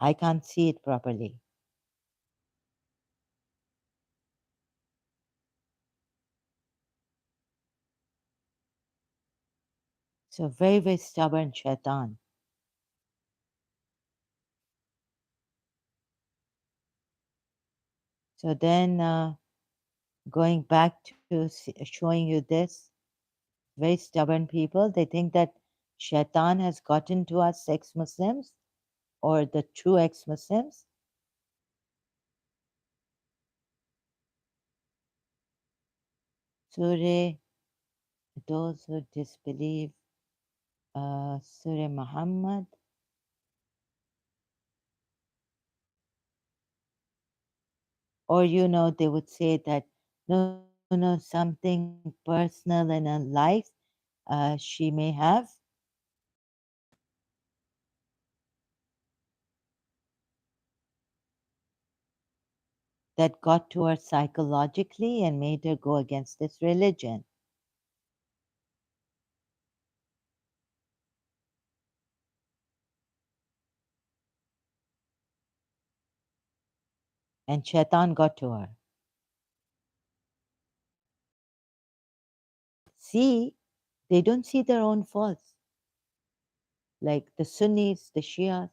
I can't see it properly. So, very, very stubborn shaitan. So, then going back to showing you this, very stubborn people, they think that shaitan has gotten to us ex Muslims or the true ex Muslims. Surah, those who disbelieve, Surah Muhammad. Or, they would say that, no, no, something personal in her life she may have. That got to her psychologically and made her go against this religion. And Shaitan got to her. See, they don't see their own faults. Like the Sunnis, the Shias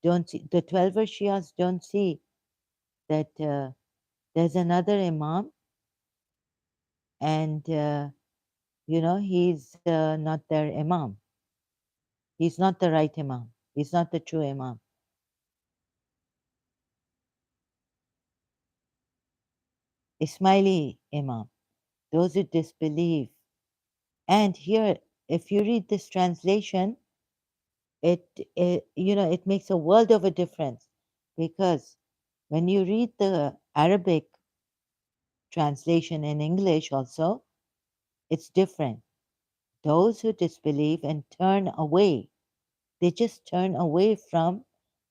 don't see, the 12er Shias don't see that there's another Imam and, he's not their Imam. He's not the right Imam. He's not the true Imam. Ismaili Imam, those who disbelieve. And here, if you read this translation, it makes a world of a difference, because when you read the Arabic translation in English also, it's different. Those who disbelieve and turn away, they just turn away from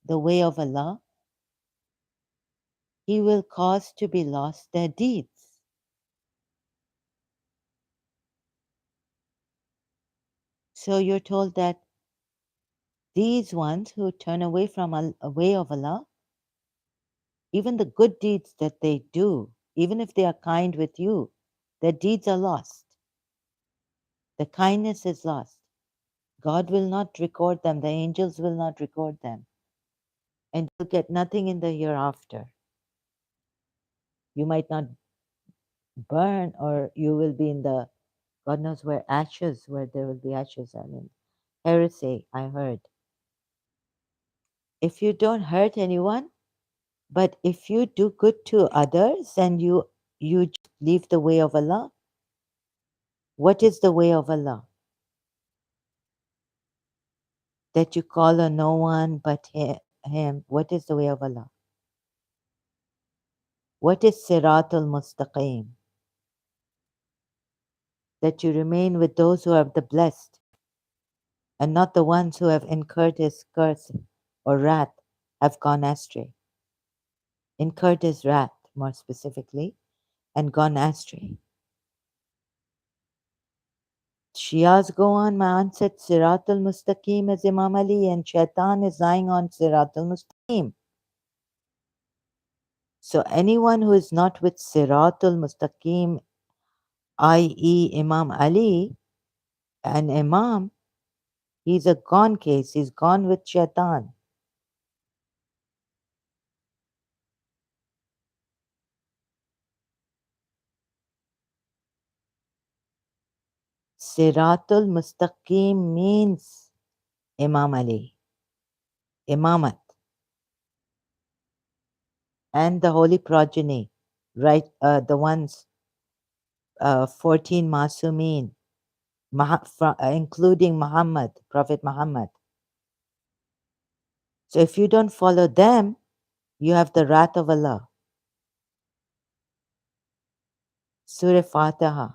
the way of Allah, He will cause to be lost their deeds. So you're told that these ones who turn away from a way of Allah, even the good deeds that they do, even if they are kind with you, their deeds are lost. The kindness is lost. God will not record them, the angels will not record them. and you'll get nothing in the hereafter. You might not burn, or you will be in the God knows where, ashes, where there will be ashes. I mean, heresy, I heard. If you don't hurt anyone, but if you do good to others and you just leave the way of Allah, what is the way of Allah? That you call on no one but Him. What is the way of Allah? What is Siratul Mustaqim? That you remain with those who are the blessed and not the ones who have incurred His curse or wrath, have gone astray. Incurred His wrath, more specifically, and gone astray. Shias go on, my aunt said Siratul Mustaqim is Imam Ali and Shaitan is lying on Siratul Mustaqim. So anyone who is not with Siratul Mustaqim, i.e. Imam Ali, an Imam, he's a gone case. He's gone with Shaitan. Siratul Mustaqim means Imam Ali, Imamat, and the holy progeny, right? The ones, 14 Masumin, including Muhammad, Prophet Muhammad. So if you don't follow them, you have the wrath of Allah. Surah Fatiha,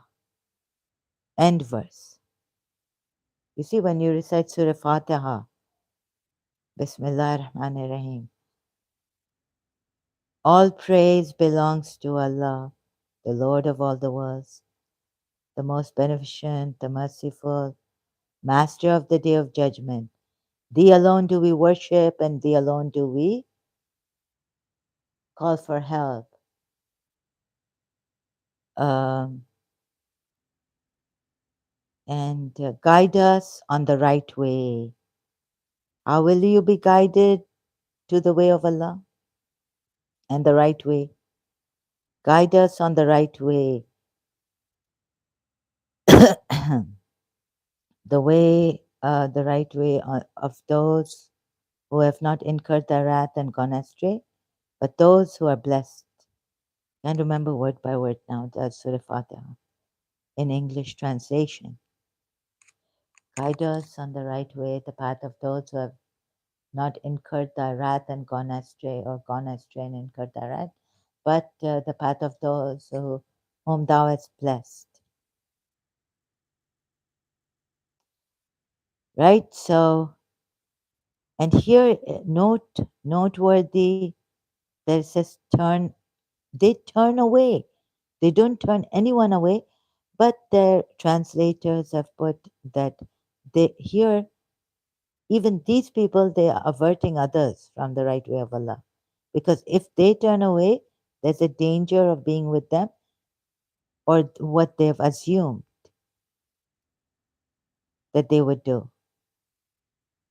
end verse. You see, when you recite Surah Fatiha, Bismillah ar-Rahman ar-Rahim, all praise belongs to Allah, the Lord of all the worlds, the most beneficent, the merciful, Master of the Day of Judgment. Thee alone do we worship, and Thee alone do we call for help. Um, and guide us on the right way. How will you be guided to the way of Allah and the right way? Guide us on the right way. The right way of those who have not incurred their wrath and gone astray, but those who are blessed. Can't remember word by word now. That's Surah Fatiha in English translation. Guide us on the right way, the path of those who have not incurred thy wrath and gone astray, or gone astray and incurred thy wrath, but the path of those whom thou hast blessed. Right? So, and here, noteworthy, there it says they turn away. They don't turn anyone away, but their translators have put that they here, even these people, they are averting others from the right way of Allah. Because if they turn away, there's a danger of being with them, or what they've assumed that they would do.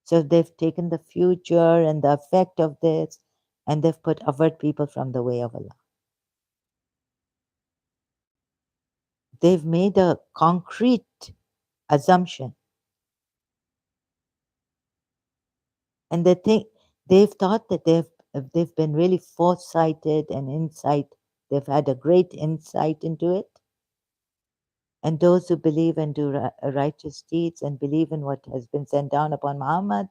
So they've taken the future and the effect of this, and they've put avert people from the way of Allah. They've made a concrete assumption, and they've thought that they've been really foresighted and insight. They've had a great insight into it. And those who believe and do righteous deeds and believe in what has been sent down upon Muhammad,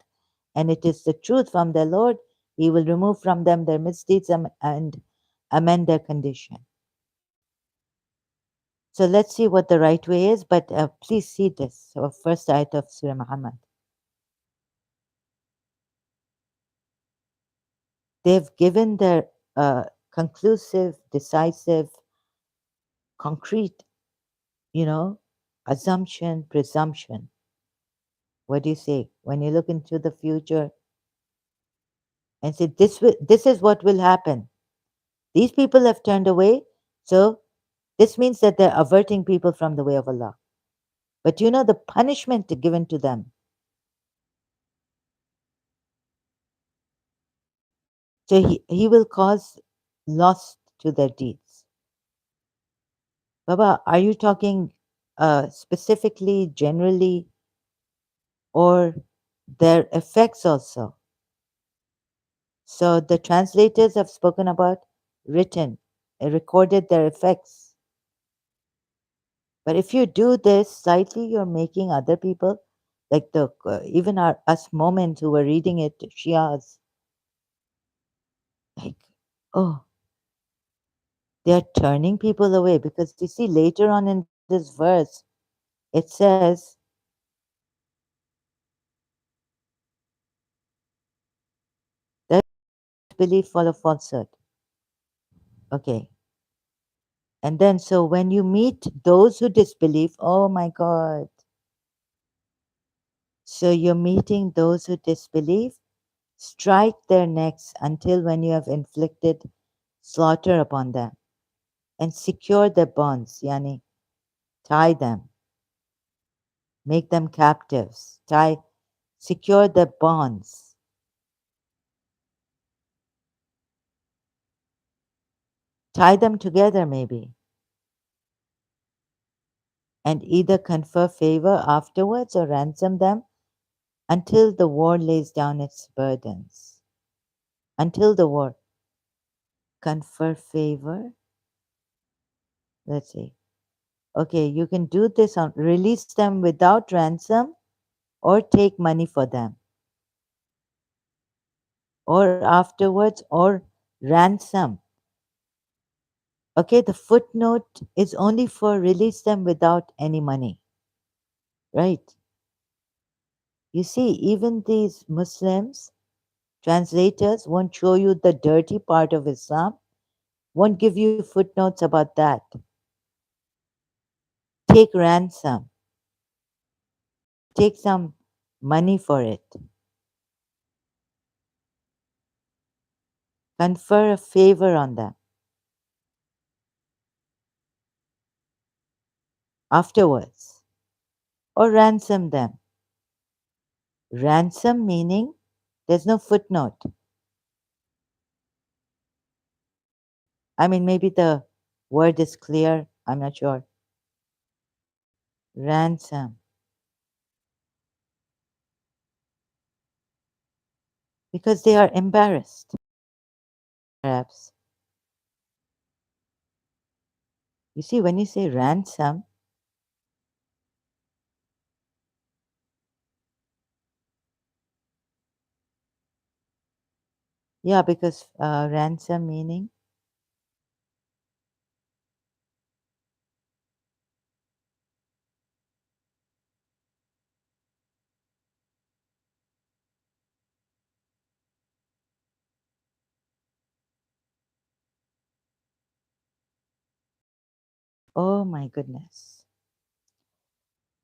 and it is the truth from their Lord, He will remove from them their misdeeds and amend their condition. So let's see what the right way is, but please see this. So, first ayat of Surah Muhammad. They've given their conclusive, decisive, concrete, assumption, presumption. What do you say? When you look into the future and say, this is what will happen. These people have turned away, so this means that they're averting people from the way of Allah. But the punishment given to them. So he will cause loss to their deeds. Baba, are you talking specifically, generally, or their effects also? So the translators have spoken about written, recorded their effects. But if you do this slightly, you're making other people, like the even us moments who were reading it, Shias, like, oh, they're turning people away because you see later on in this verse, it says, "That belief follow falsehood." Okay, and then so when you meet those who disbelieve, oh my God, so you're meeting those who disbelieve. Strike their necks until when you have inflicted slaughter upon them, and secure their bonds, yani tie them, make them captives, secure their bonds, tie them together maybe, and either confer favor afterwards or ransom them until the war lays down its burdens. Until the war, confer favor. Let's see. Okay, you can do this on release them without ransom or take money for them, or afterwards, or ransom. Okay, the footnote is only for release them without any money, right? You see, even these Muslims, translators, won't show you the dirty part of Islam, won't give you footnotes about that. Take ransom, take some money for it, confer a favor on them afterwards, or ransom them. Ransom meaning there's no footnote. I mean, maybe the word is clear, I'm not sure. Ransom, because they are embarrassed, perhaps. You see, when you say ransom, yeah, because ransom meaning, oh my goodness,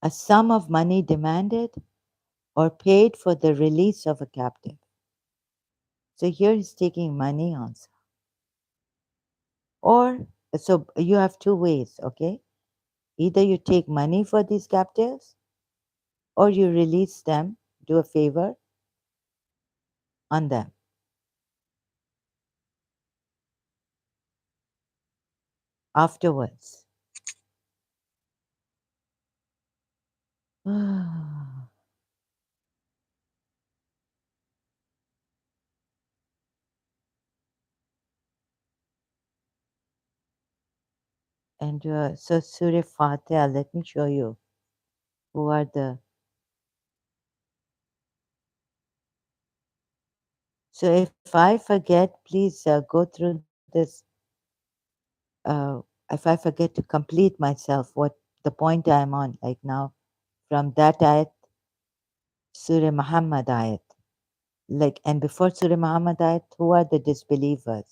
a sum of money demanded or paid for the release of a captive. So here he's taking money also. Or, so you have two ways, okay? Either you take money for these captives or you release them, do a favor on them afterwards. And so Surah Fatiha, let me show you who are the. So if I forget, please go through this. Uh, if I forget to complete myself, what the point I'm on, like now, from that ayat, Surah Muhammad ayat, like, and before Surah Muhammad ayat, who are the disbelievers?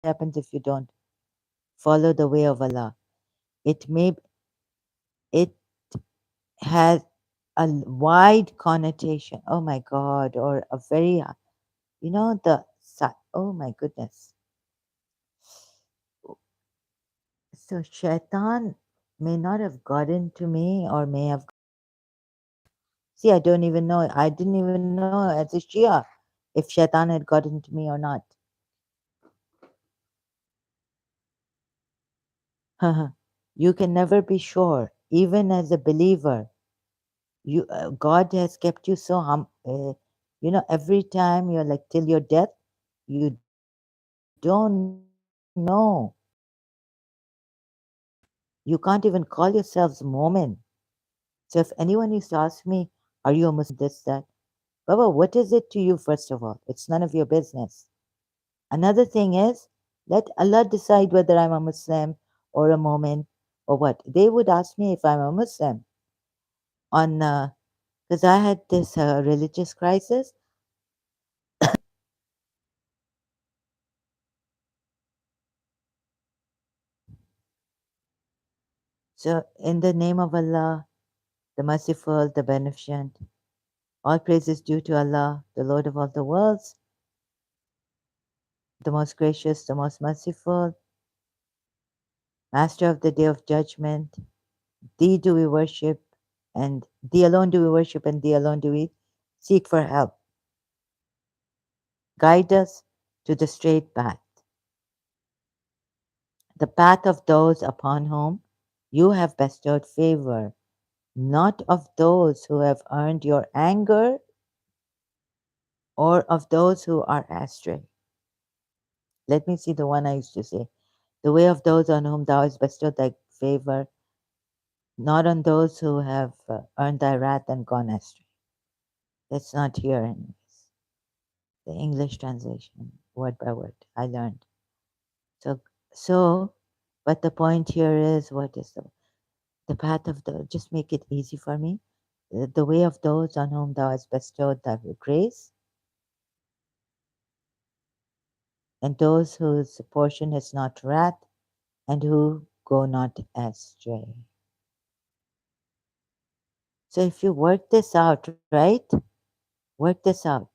What happens if you don't follow the way of Allah? It may, it has a wide connotation. Oh my God, or a very, oh my goodness. So Shaitan may not have gotten to me or may have, See, I don't even know. I didn't even know as a Shia if Shaitan had got into me or not. You can never be sure, even as a believer. God has kept you so every time you're like till your death, you don't know. You can't even call yourselves Mormon. So if anyone used to ask me, are you a Muslim, this, that, Baba, what is it to you, first of all? It's none of your business. Another thing is, let Allah decide whether I'm a Muslim or a Mormon or what. They would ask me if I'm a Muslim on because I had this religious crisis. So, in the name of Allah, the Merciful, the Beneficent, all praise is due to Allah, the Lord of all the worlds, the most gracious, the most merciful, Master of the Day of Judgment. Thee do we worship, and Thee alone do we worship, and Thee alone do we seek for help. Guide us to the straight path, the path of those upon whom you have bestowed favor, not of those who have earned your anger or of those who are astray. Let me see the one I used to say. The way of those on whom thou hast bestowed thy favor, not on those who have earned thy wrath and gone astray. That's not here, anyways. The English translation, word by word, I learned. So, so, but the point here is what is the path of the, just make it easy for me. The way of those on whom thou hast bestowed thy grace, and those whose portion is not wrath, and who go not astray. So if you work this out, right? Work this out.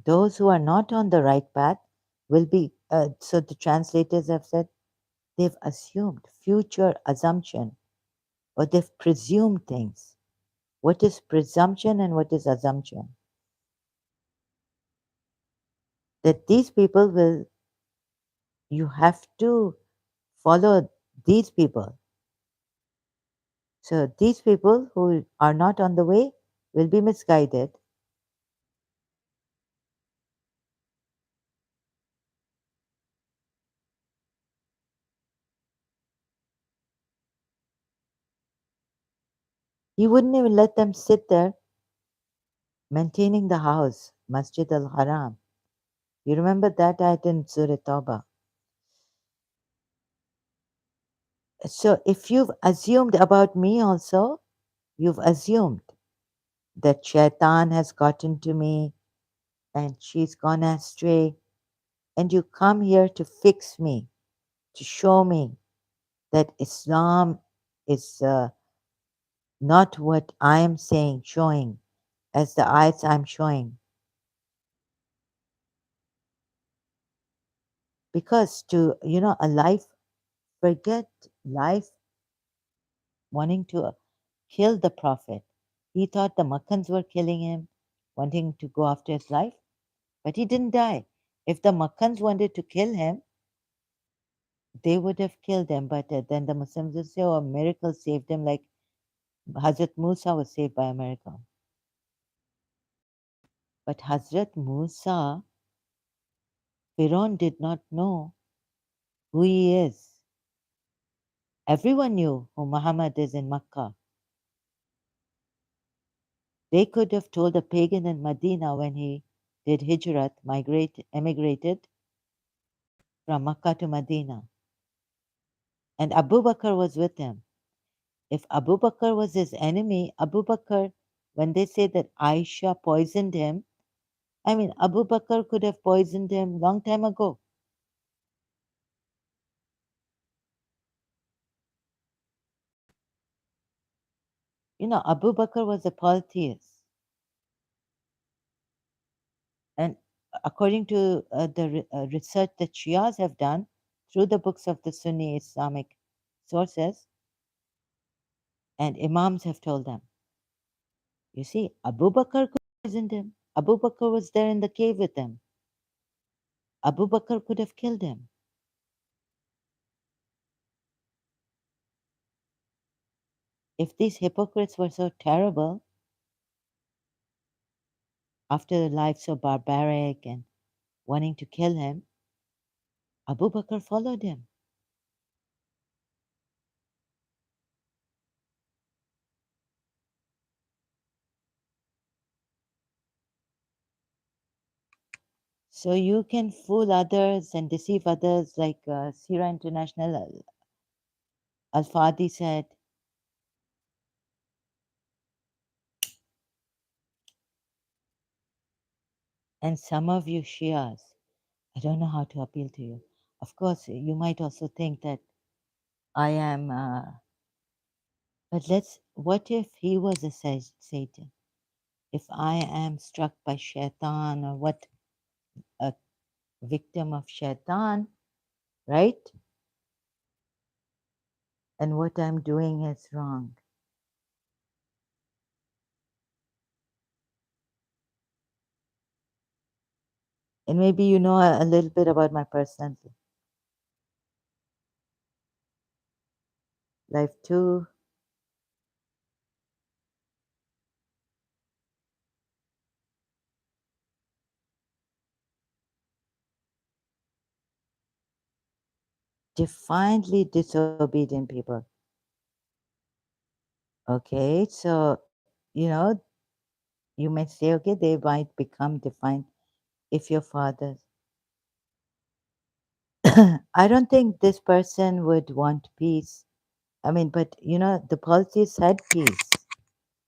Those who are not on the right path will be, so the translators have said, they've assumed, future assumption, or they've presumed things. What is presumption and what is assumption? That these people will, you have to follow these people. So these people who are not on the way will be misguided. He wouldn't even let them sit there maintaining the house, Masjid al Haram. You remember that ayat in Surah Tawbah. So if you've assumed about me also, you've assumed that Shaitan has gotten to me and she's gone astray, and you come here to fix me, to show me that Islam is not what I am saying, showing, as the ayats I'm showing. Because to, a life, forget life wanting to kill the Prophet. He thought the Makkans were killing him, wanting to go after his life, but he didn't die. If the Makkans wanted to kill him, they would have killed him, but then the Muslims would say, oh, a miracle saved him, like Hazrat Musa was saved by a miracle. But Hazrat Musa, Firaun did not know who he is. Everyone knew who Muhammad is in Makkah. They could have told a pagan in Medina when he did hijrat, emigrated from Makkah to Medina. And Abu Bakr was with him. If Abu Bakr was his enemy, Abu Bakr, when they say that Aisha poisoned him, I mean, Abu Bakr could have poisoned him long time ago. Abu Bakr was a polytheist. And according to the research that Shias have done through the books of the Sunni Islamic sources, and Imams have told them, You see, Abu Bakr could have poisoned him. Abu Bakr was there in the cave with them. Abu Bakr could have killed him. If these hypocrites were so terrible, after a life so barbaric and wanting to kill him, Abu Bakr followed him. So you can fool others and deceive others, like Sira International Al Fadi said. And some of you Shias, I don't know how to appeal to you. Of course, you might also think that I am, but what if he was a Satan? If I am struck by shaitan or what, a victim of shaitan, right? And what I'm doing is wrong. And maybe you know a little bit about my personal life too. Defiantly disobedient people. Okay, so you know, you might say, okay, they might become defiant if your father. I don't think this person would want peace. I mean, but you know, the policies had peace,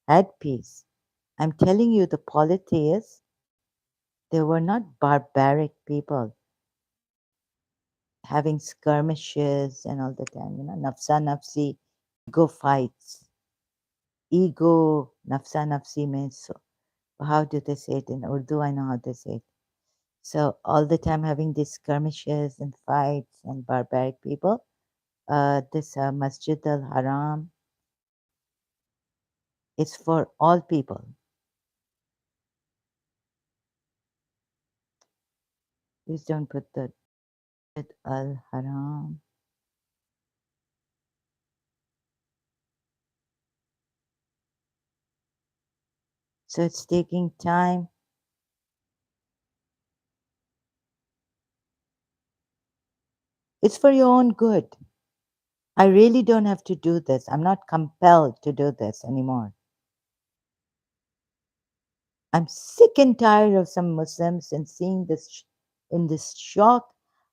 had peace. I'm telling you, the polities, they were not barbaric people having skirmishes and all the time, you know, nafsa nafsi, ego fights. Ego, nafsa nafsi means, so how do they say it in Urdu? I know how they say it. So all the time having these skirmishes and fights and barbaric people. This Masjid al Haram is for all people. Please don't put the Masjid al Haram. So it's taking time. It's for your own good. I really don't have to do this. I'm not compelled to do this anymore. I'm sick and tired of some Muslims and seeing this in this shock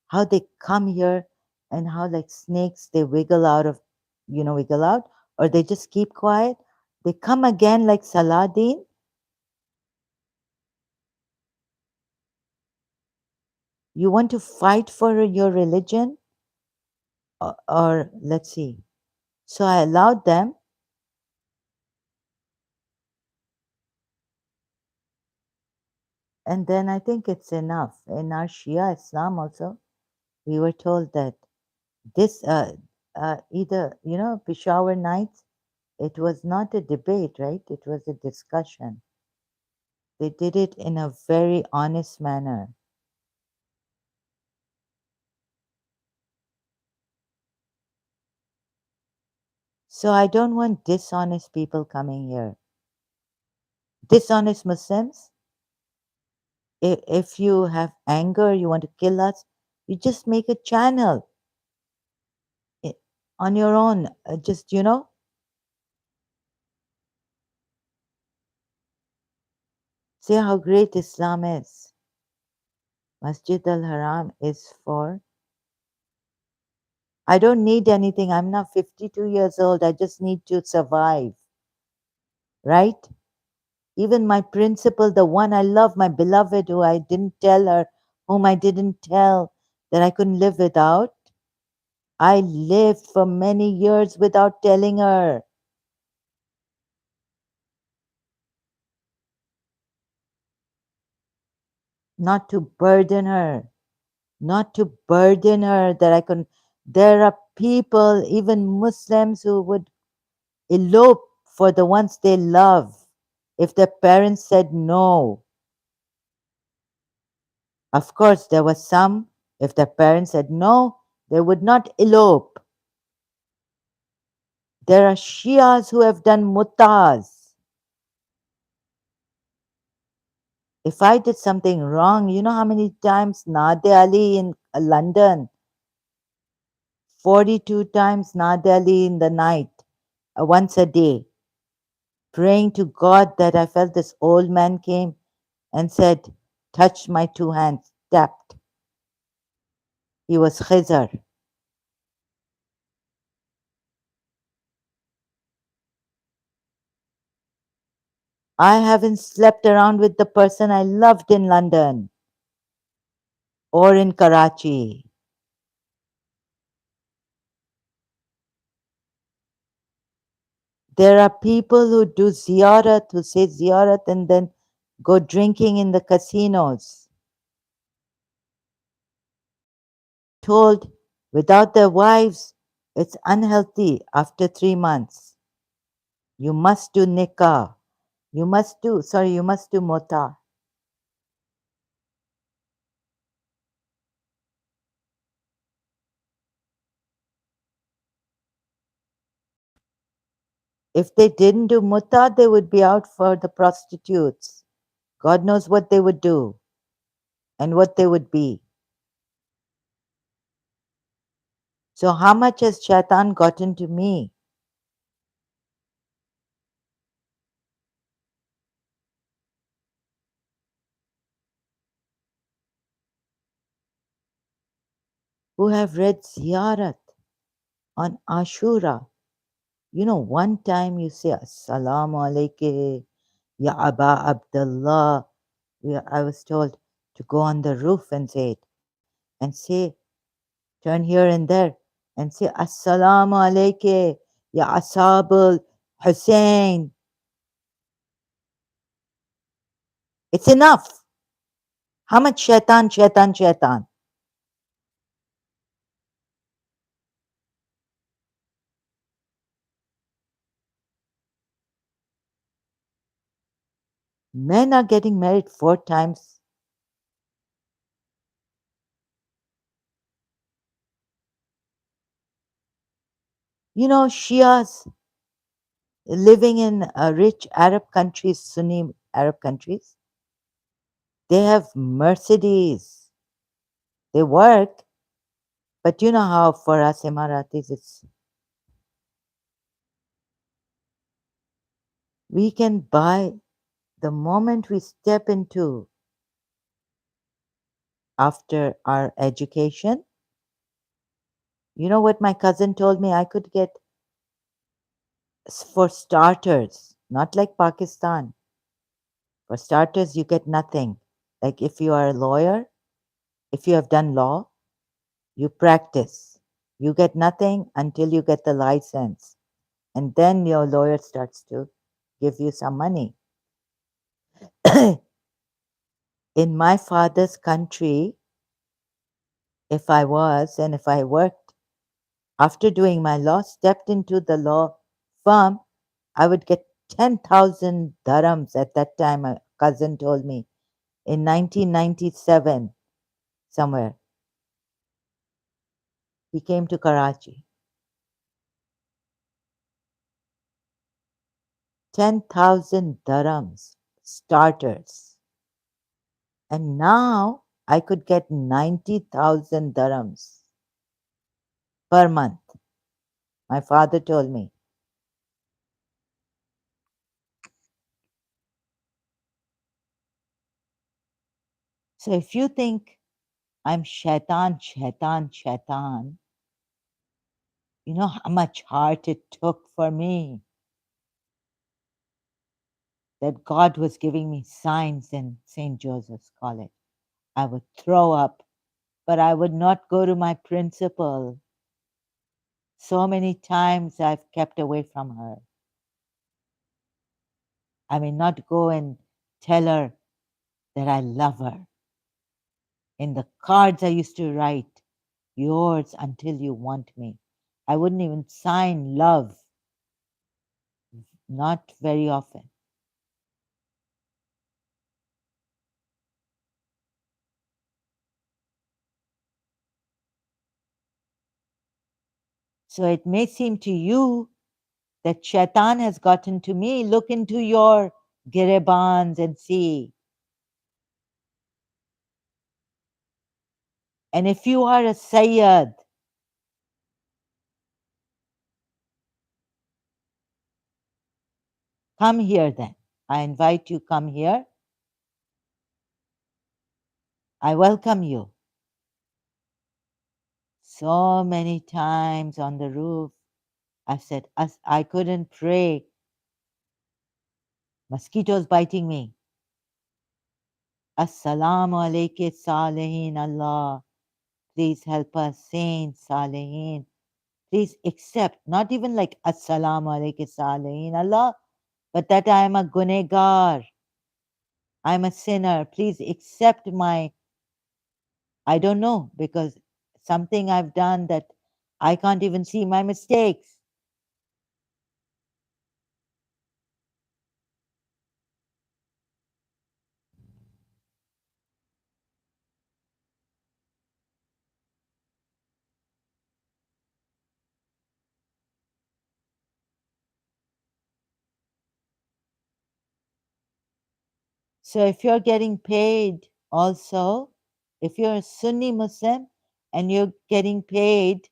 how they come here and how like snakes they wiggle out of, wiggle out, or they just keep quiet. They come again like Saladin. You want to fight for your religion, or let's see. So I allowed them, and then I think it's enough. In our Shia Islam also, we were told that this either Peshawar nights, it was not a debate, right? It was a discussion. They did it in a very honest manner. So I don't want dishonest people coming here. Dishonest Muslims, if you have anger, you want to kill us, you just make a channel i- on your own. Just, say how great Islam is. Masjid al Haram is for, I don't need anything. I'm not 52 years old. I just need to survive, right? Even my principal, the one I love, my beloved, who I didn't tell her, whom I didn't tell that I couldn't live without, I lived for many years without telling her. Not to burden her, not to burden her that I can. There are people, even Muslims, who would elope for the ones they love. if their parents said no. Of course, there were some, if their parents said no, they would not elope. There are Shias who have done mutas. If I did something wrong, you know how many times Nade Ali in London, 42 times Nade Ali in the night, once a day, praying to God that I felt this old man came and said, touched my two hands, tapped. He was Khizar. I haven't slept around with the person I loved in London or in Karachi. There are people who do ziyarat, who say ziyarat and then go drinking in the casinos. Told without their wives, it's unhealthy after 3 months. You must do nikah. You must do mota. If they didn't do mota, they would be out for the prostitutes. God knows what they would do and what they would be. So, how much has shaitan gotten to me? Who have read Ziyarat on Ashura. You know, one time you say, Assalamu alaikum, Ya Aba Abdullah. I was told to go on the roof and say it, and say, turn here and there, and say, Assalamu alaikum, Ya Ashabul Hussein. It's enough. How much shaitan, shaitan, shaitan? Men are getting married 4 times. You know, Shias living in rich Arab countries, Sunni Arab countries, they have Mercedes. They work, but you know how for us Emiratis, we can buy the moment we step into after our education. You know what my cousin told me? I could get for starters, not like Pakistan. For starters, you get nothing. Like if you are a lawyer, if you have done law, you practice. You get nothing until you get the license. And then your lawyer starts to give you some money. In my father's country, if I was and if I worked after doing my law, stepped into the law firm, I would get 10,000 dirhams at that time. A cousin told me in 1997, somewhere. He came to Karachi. 10,000 dirhams, starters. And now I could get 90,000 dirhams per month. My father told me. So if you think I'm shaitan, shaitan, shaitan, you know how much heart it took for me that God was giving me signs in St. Joseph's College. I would throw up, but I would not go to my principal. So many times I've kept away from her. I may not go and tell her that I love her. In the cards I used to write, yours until you want me. I wouldn't even sign love, not very often. So it may seem to you that shaitan has gotten to me. Look into your giribans and see. And if you are a Sayyid, come here then. I invite you, come here. I welcome you. So many times on the roof, I said, I couldn't pray. Mosquitoes biting me. Assalamu alaikum salihin Allah. Please help us, saints, salihin. Please accept, not even like Assalamu alaikum salihin Allah, but that I am a gunegar. I'm a sinner. Please accept my, I don't know, because something I've done that I can't even see my mistakes. So if you're getting paid also, if you're a Sunni Muslim and you're getting paid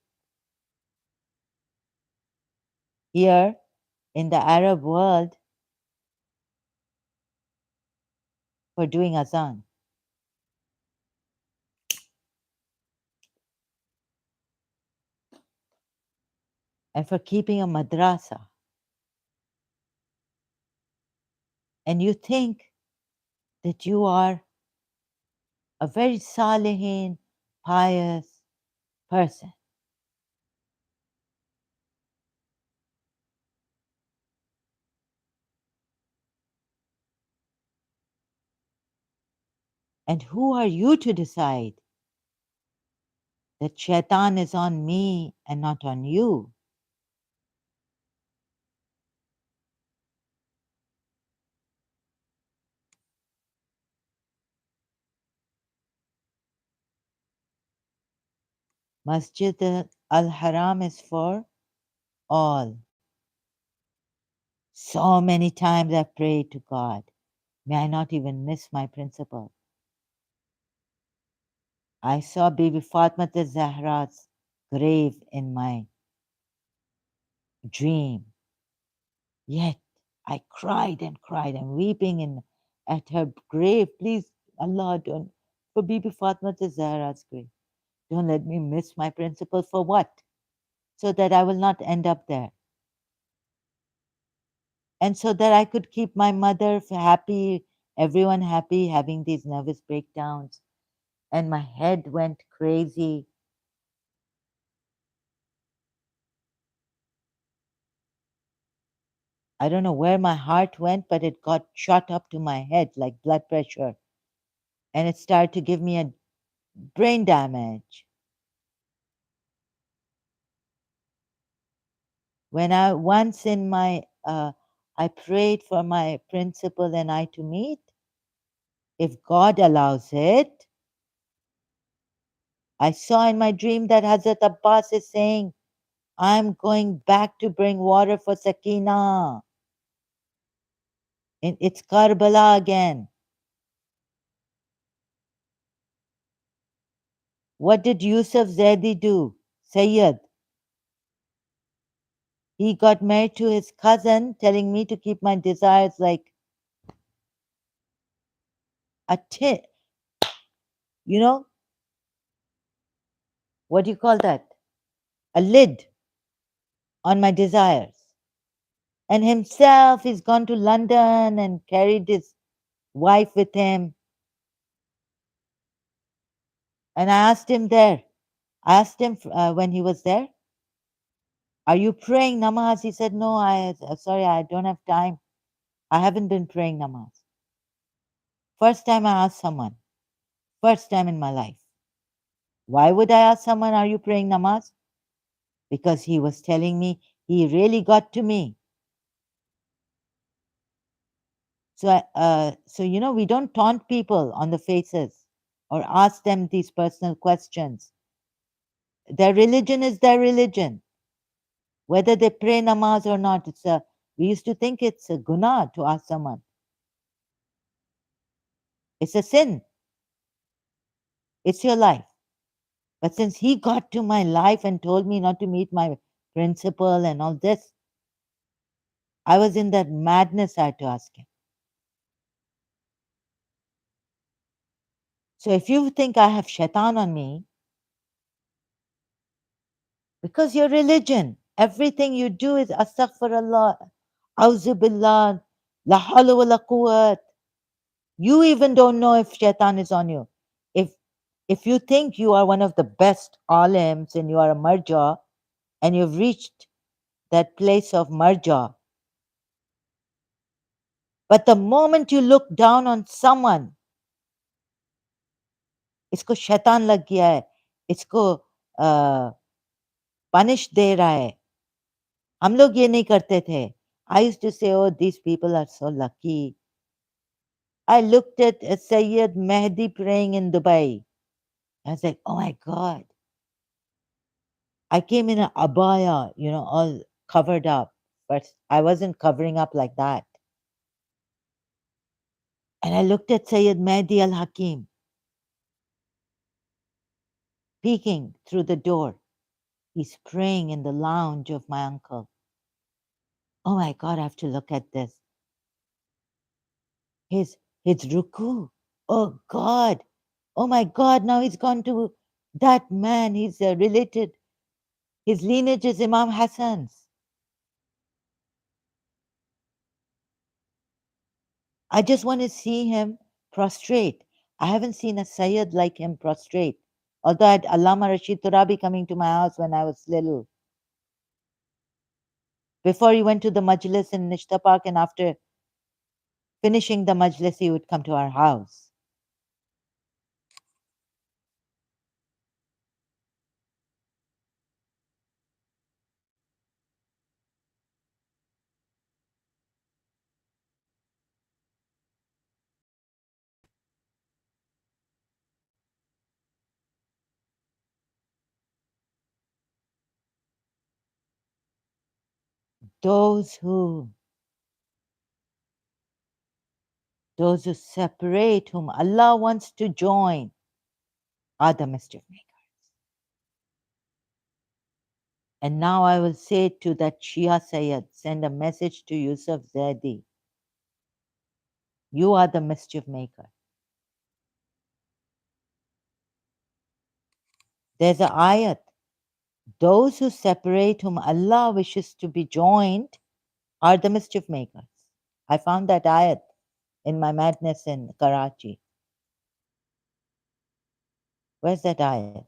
here in the Arab world for doing azan and for keeping a madrasa, and you think that you are a very salihin, pious person, and who are you to decide that shaitan is on me and not on you? Masjid al Haram is for all. So many times I've prayed to God, may I not even miss my principle. I saw Bibi Fatma Zahra's grave in my dream. Yet I cried and cried and weeping at her grave. Please, Allah, don't, for Bibi Fatma Zahra's grave. Don't let me miss my principle. For what? So that I will not end up there. And so that I could keep my mother happy, everyone happy, having these nervous breakdowns. And my head went crazy. I don't know where my heart went, but it got shot up to my head like blood pressure. And it started to give me a brain damage. When I once in my, I prayed for my principal and I to meet. If God allows it, I saw in my dream that Hazrat Abbas is saying, I'm going back to bring water for Sakina. It's Karbala again. What did Yusuf Zaidi do? Sayyid. He got married to his cousin, telling me to keep my desires like a tin. You know, what do you call that? A lid on my desires. And himself, he's gone to London and carried his wife with him. And I asked him there, I asked him when he was there, are you praying namaz? He said, no, sorry, I don't have time. I haven't been praying namaz. First time I asked someone, first time in my life. Why would I ask someone, are you praying namaz? Because he was telling me he really got to me. So we don't taunt people on the faces or ask them these personal questions. Their religion is their religion. whether they pray namaz or not. We used to think it's a guna to ask someone. It's a sin. It's your life. But since he got to my life and told me not to meet my principal and all this, I was in that madness. I had to ask him. So if you think I have shaitan on me, because your religion, everything you do is astaghfirullah, auzu billah, la hawla wa la quwwat. You even don't know if shaitan is on you. If if you think you are one of the best alims and you are a marja and you've reached that place of marja, but the moment you look down on someone, इसको शैतान लग गया है, इसको punish दे रहा है, हम लोग ये नहीं करते थे. I used to say, oh, these people are so lucky. I looked at Sayyid Mehdi praying in Dubai. I was like, oh my God. I came in an abaya, all covered up, but I wasn't covering up like that. And I looked at Sayyid Mehdi al Hakim peeking through the door. He's praying in the lounge of my uncle. Oh my God, I have to look at this. His his ruku. Oh God. Oh my God, now he's gone to that man. He's related. His lineage is Imam Hassan's. I just want to see him prostrate. I haven't seen a Sayyid like him prostrate. Although I had Allama Rashid Turabi coming to my house when I was little. Before he went to the majlis in Nishta Park, and after finishing the majlis, he would come to our house. Those who those who separate, whom Allah wants to join, are the mischief makers. And now I will say to that Shia Sayyid, send a message to Yusuf Zaidi. You are the mischief maker. There's a ayat. Those who separate, whom Allah wishes to be joined, are the mischief makers. I found that ayat in my madness in Karachi. Where's that ayat?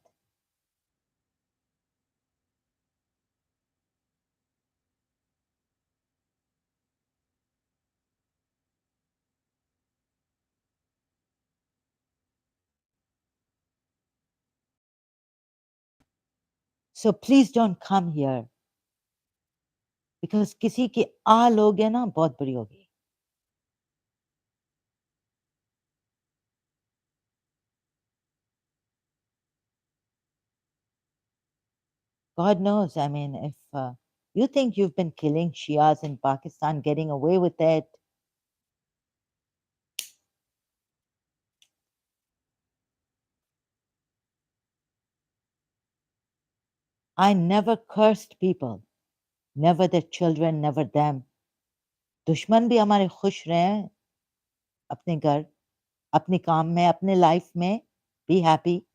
So please don't come here because किसी की आ लोगे ना बहुत बुरी होगी. God knows. I mean, if you think you've been killing Shias in Pakistan, getting away with it, I never cursed people. Never their children, never them. दुश्मन भी हमारे खुश रहें अपने घर, अपने काम में, अपने लाइफ में. Be happy.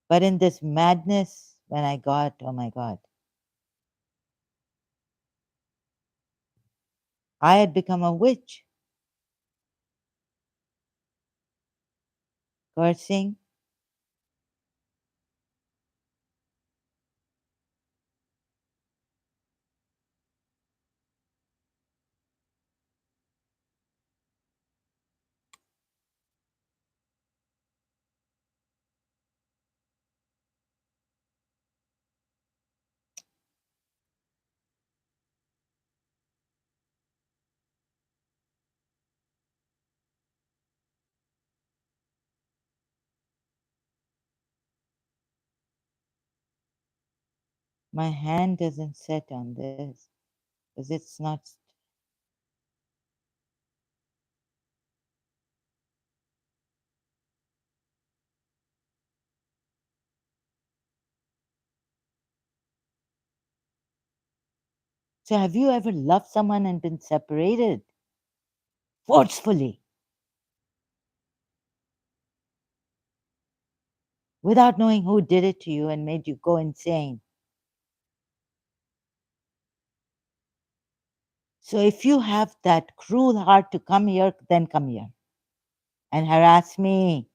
But in this madness, when I got, oh my God, I had become a witch, cursing. My hand doesn't set on this because it's not. So, have you ever loved someone and been separated forcefully without knowing who did it to you and made you go insane? So, if you have that cruel heart to come here, then come here and harass me.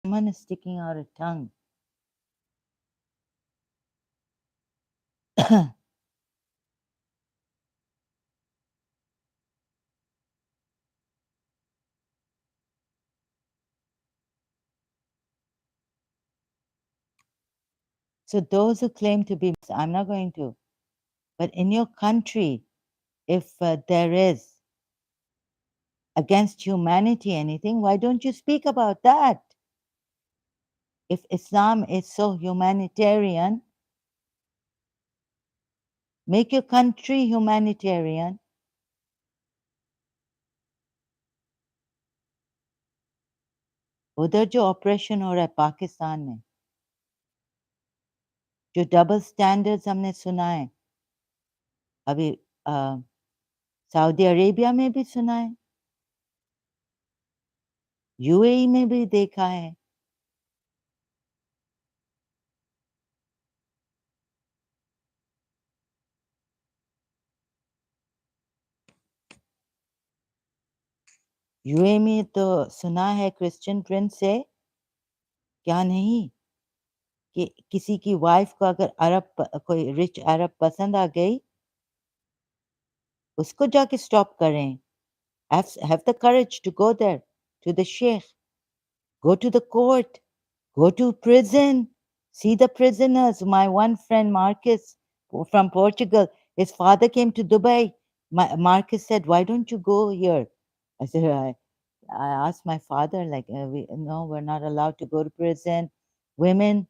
Someone is sticking out a tongue. So, those who claim to be, I'm not going to, but in your country, if there is against humanity anything, why don't you speak about that? If Islam is so humanitarian, make your country humanitarian. उधर जो operation हो रहा है पाकिस्तान में, जो double standards हमने सुना है, अभी सऊदी अरेबिया में भी सुना है, यूएई में भी देखा है. यूएई में तो सुना है क्रिश्चियन प्रिंस से, क्या नहीं, कि किसी की वाइफ को अगर कोई रिच अरब पसंद आ गई, उसको जाके स्टॉप करें. Have the courage to go there, to the sheikh, go to the court, go to prison, see the prisoners. My one friend, Marcus, from Portugal, his father came to Dubai. Marcus said, "Why don't you go here?" I said, I asked my father, like, no, we're not allowed to go to prison. Women,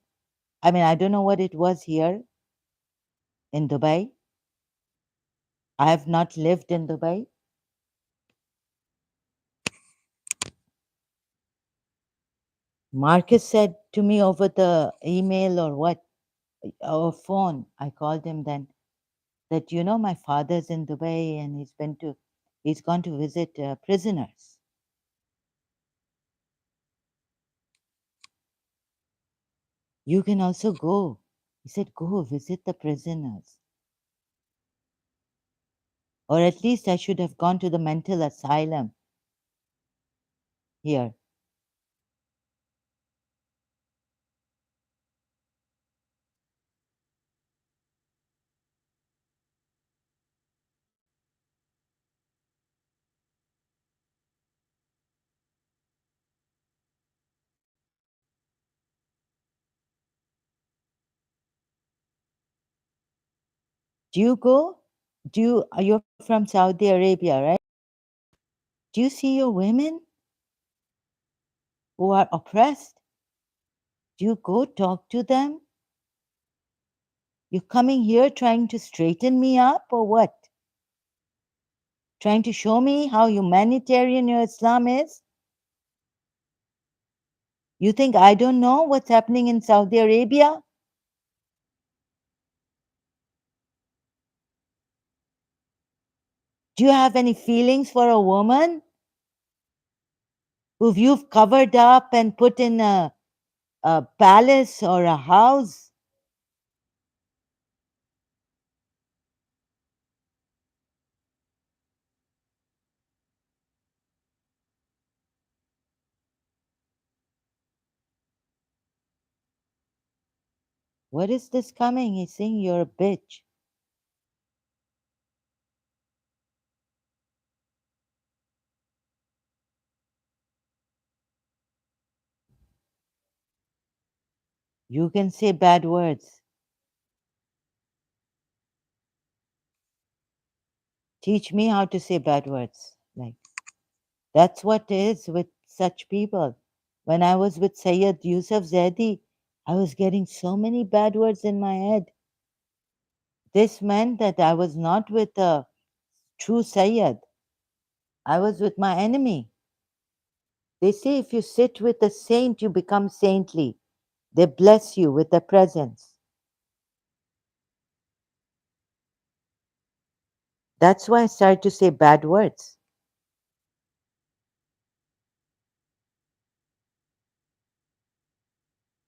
I mean, I don't know what it was here in Dubai. I have not lived in Dubai. Marcus said to me over the email or what, or phone, I called him then, that, my father's in Dubai and he's gone to visit prisoners. You can also go. He said, go visit the prisoners. Or at least I should have gone to the mental asylum here. Do you go? You're from Saudi Arabia, right? Do you see your women who are oppressed? Do you go talk to them? You're coming here trying to straighten me up or what? Trying to show me how humanitarian your Islam is? You think I don't know what's happening in Saudi Arabia? Do you have any feelings for a woman who you've covered up and put in a palace or a house? What is this coming? He's saying you're a bitch. You can say bad words. Teach me how to say bad words. Like, that's what it is with such people. When I was with Sayyid Yusuf Zaidi, I was getting so many bad words in my head. This meant that I was not with a true Sayyid. I was with my enemy. They say if you sit with a saint, you become saintly. They bless you with their presence. That's why I started to say bad words.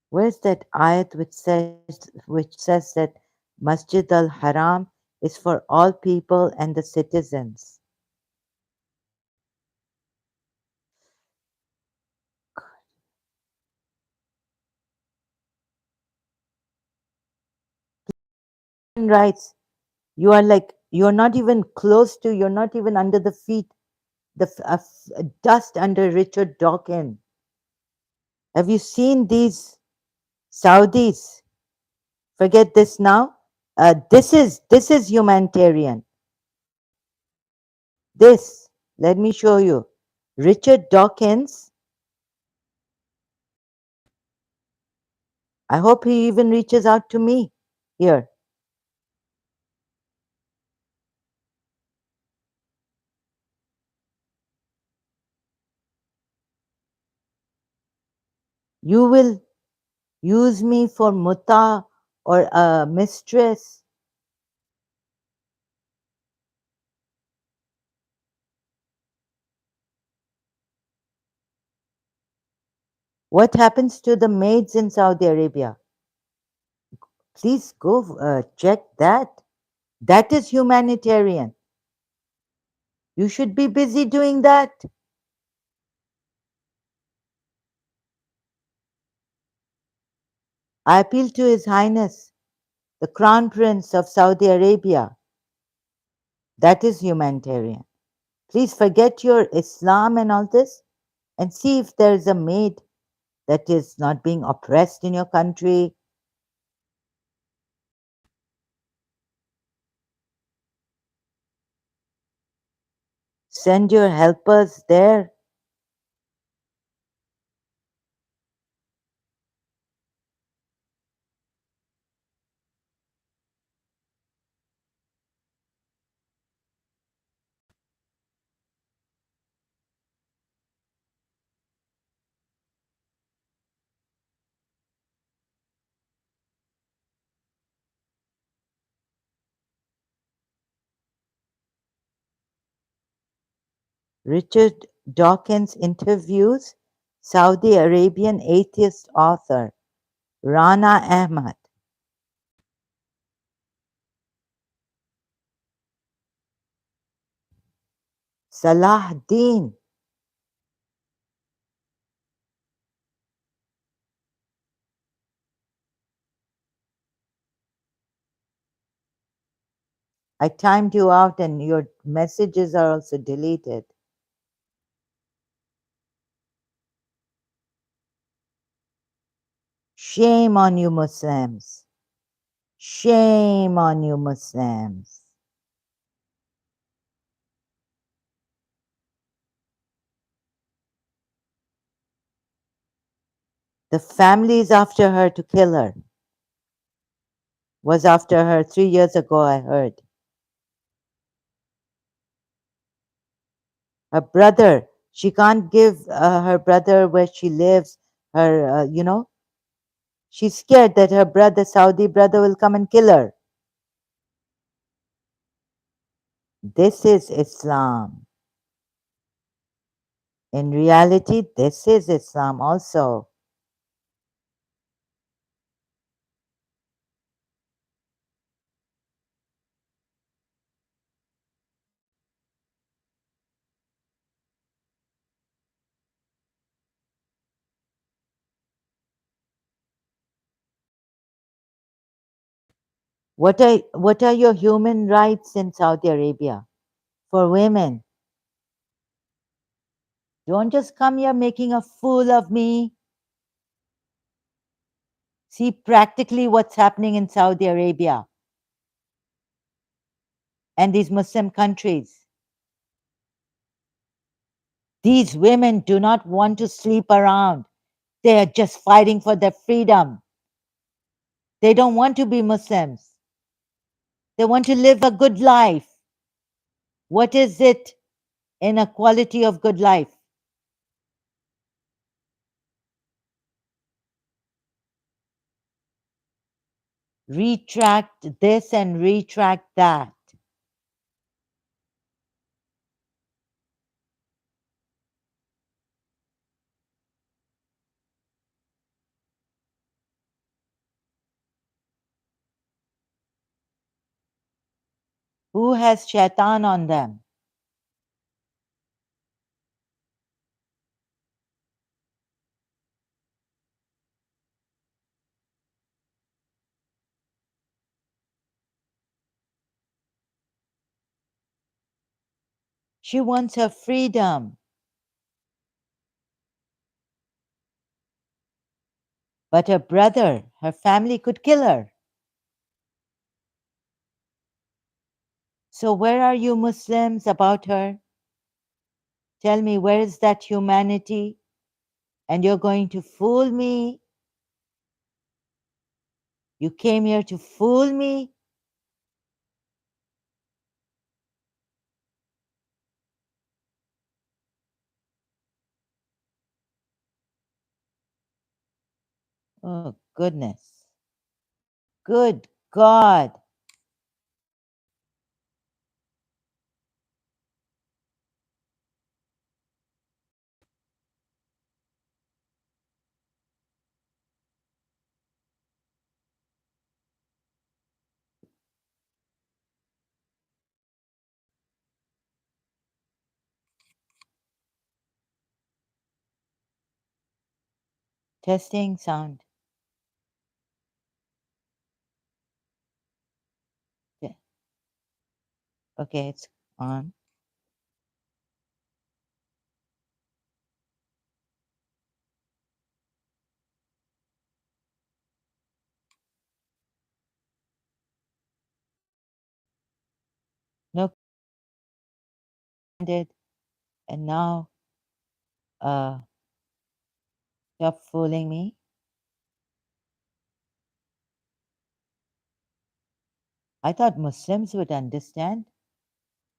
Where's that ayat which says that Masjid al Haram is for all people and the citizens? Human rights. You are like, you're not even close to, you're not even under the feet, dust under Richard Dawkins. Have you seen these Saudis? Forget this now. This is humanitarian. This, let me show you. Richard Dawkins. I hope he even reaches out to me here. You will use me for muta or a mistress. What happens to the maids in Saudi Arabia? Please go check that. That is humanitarian. You should be busy doing that. I appeal to His Highness, the Crown Prince of Saudi Arabia. That is humanitarian. Please forget your Islam and all this and see if there is a maid that is not being oppressed in your country. Send your helpers there. Richard Dawkins interviews Saudi Arabian atheist author Rana Ahmad. Salah Din. I timed you out and your messages are also deleted. Shame on you, Muslims. Shame on you, Muslims. The family is after her to kill her. Was after her 3 years ago, I heard. Her brother, she can't give her brother where she lives, she's scared that her brother, Saudi brother, will come and kill her. This is Islam. In reality, this is Islam also. What are your human rights in Saudi Arabia for women? Don't just come here making a fool of me. See practically what's happening in Saudi Arabia and these Muslim countries. These women do not want to sleep around. They are just fighting for their freedom. They don't want to be Muslims. They want to live a good life. What is it in a quality of good life? Retract this and retract that. Who has shaitan on them? She wants her freedom, but her brother, her family could kill her. So, where are you Muslims about her? Tell me, where is that humanity? And you're going to fool me? You came here to fool me? Oh, goodness. Good God. Testing sound. Yeah. Okay, it's on. No, did. And now, uh, stop fooling me. I thought Muslims would understand,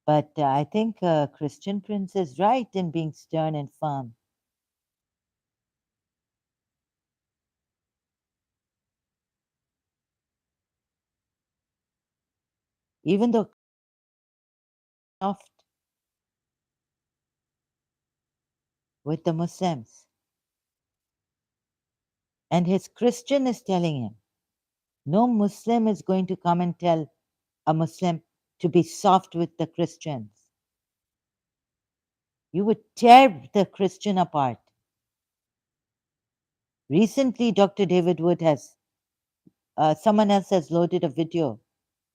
but I think Christian Prince is right in being stern and firm. Even though soft with the Muslims. And his Christian is telling him, no Muslim is going to come and tell a Muslim to be soft with the Christians. You would tear the Christian apart. Recently, Dr. David Wood has, someone else has loaded a video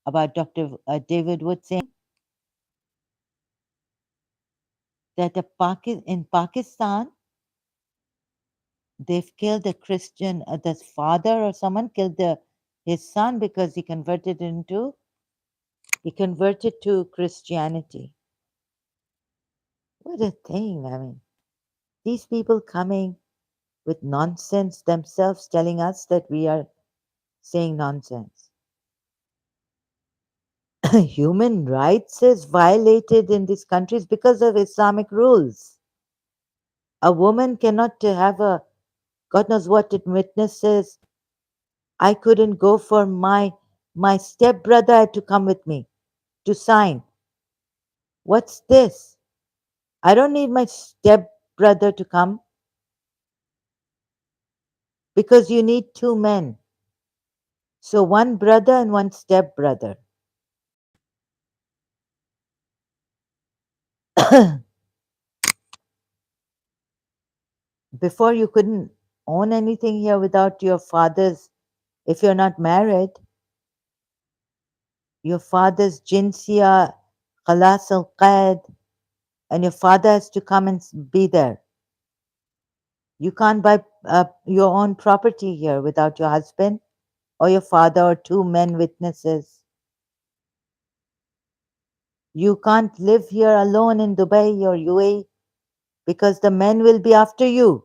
about Dr. David Wood saying that in Pakistan, they've killed a Christian, the father or someone killed his son because he converted to Christianity. What a thing. I mean, these people coming with nonsense themselves telling us that we are saying nonsense. Human rights is violated in these countries because of Islamic rules. A woman cannot to have a God knows what it witnesses. I couldn't go for my stepbrother had to come with me to sign. What's this? I don't need my stepbrother to come because you need two men. So one brother and one stepbrother. Before you couldn't own anything here without your father's, if you're not married, your father's jinsia, khalas al qaid, and your father has to come and be there. You can't buy your own property here without your husband or your father or two men witnesses. You can't live here alone in Dubai or UAE because the men will be after you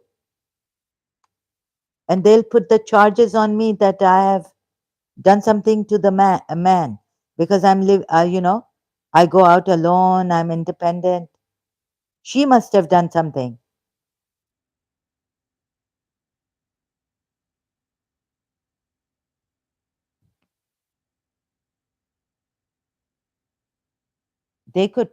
and they'll put the charges on me that I have done something to the man, a man because I go out alone, I'm independent. She must have done something. They could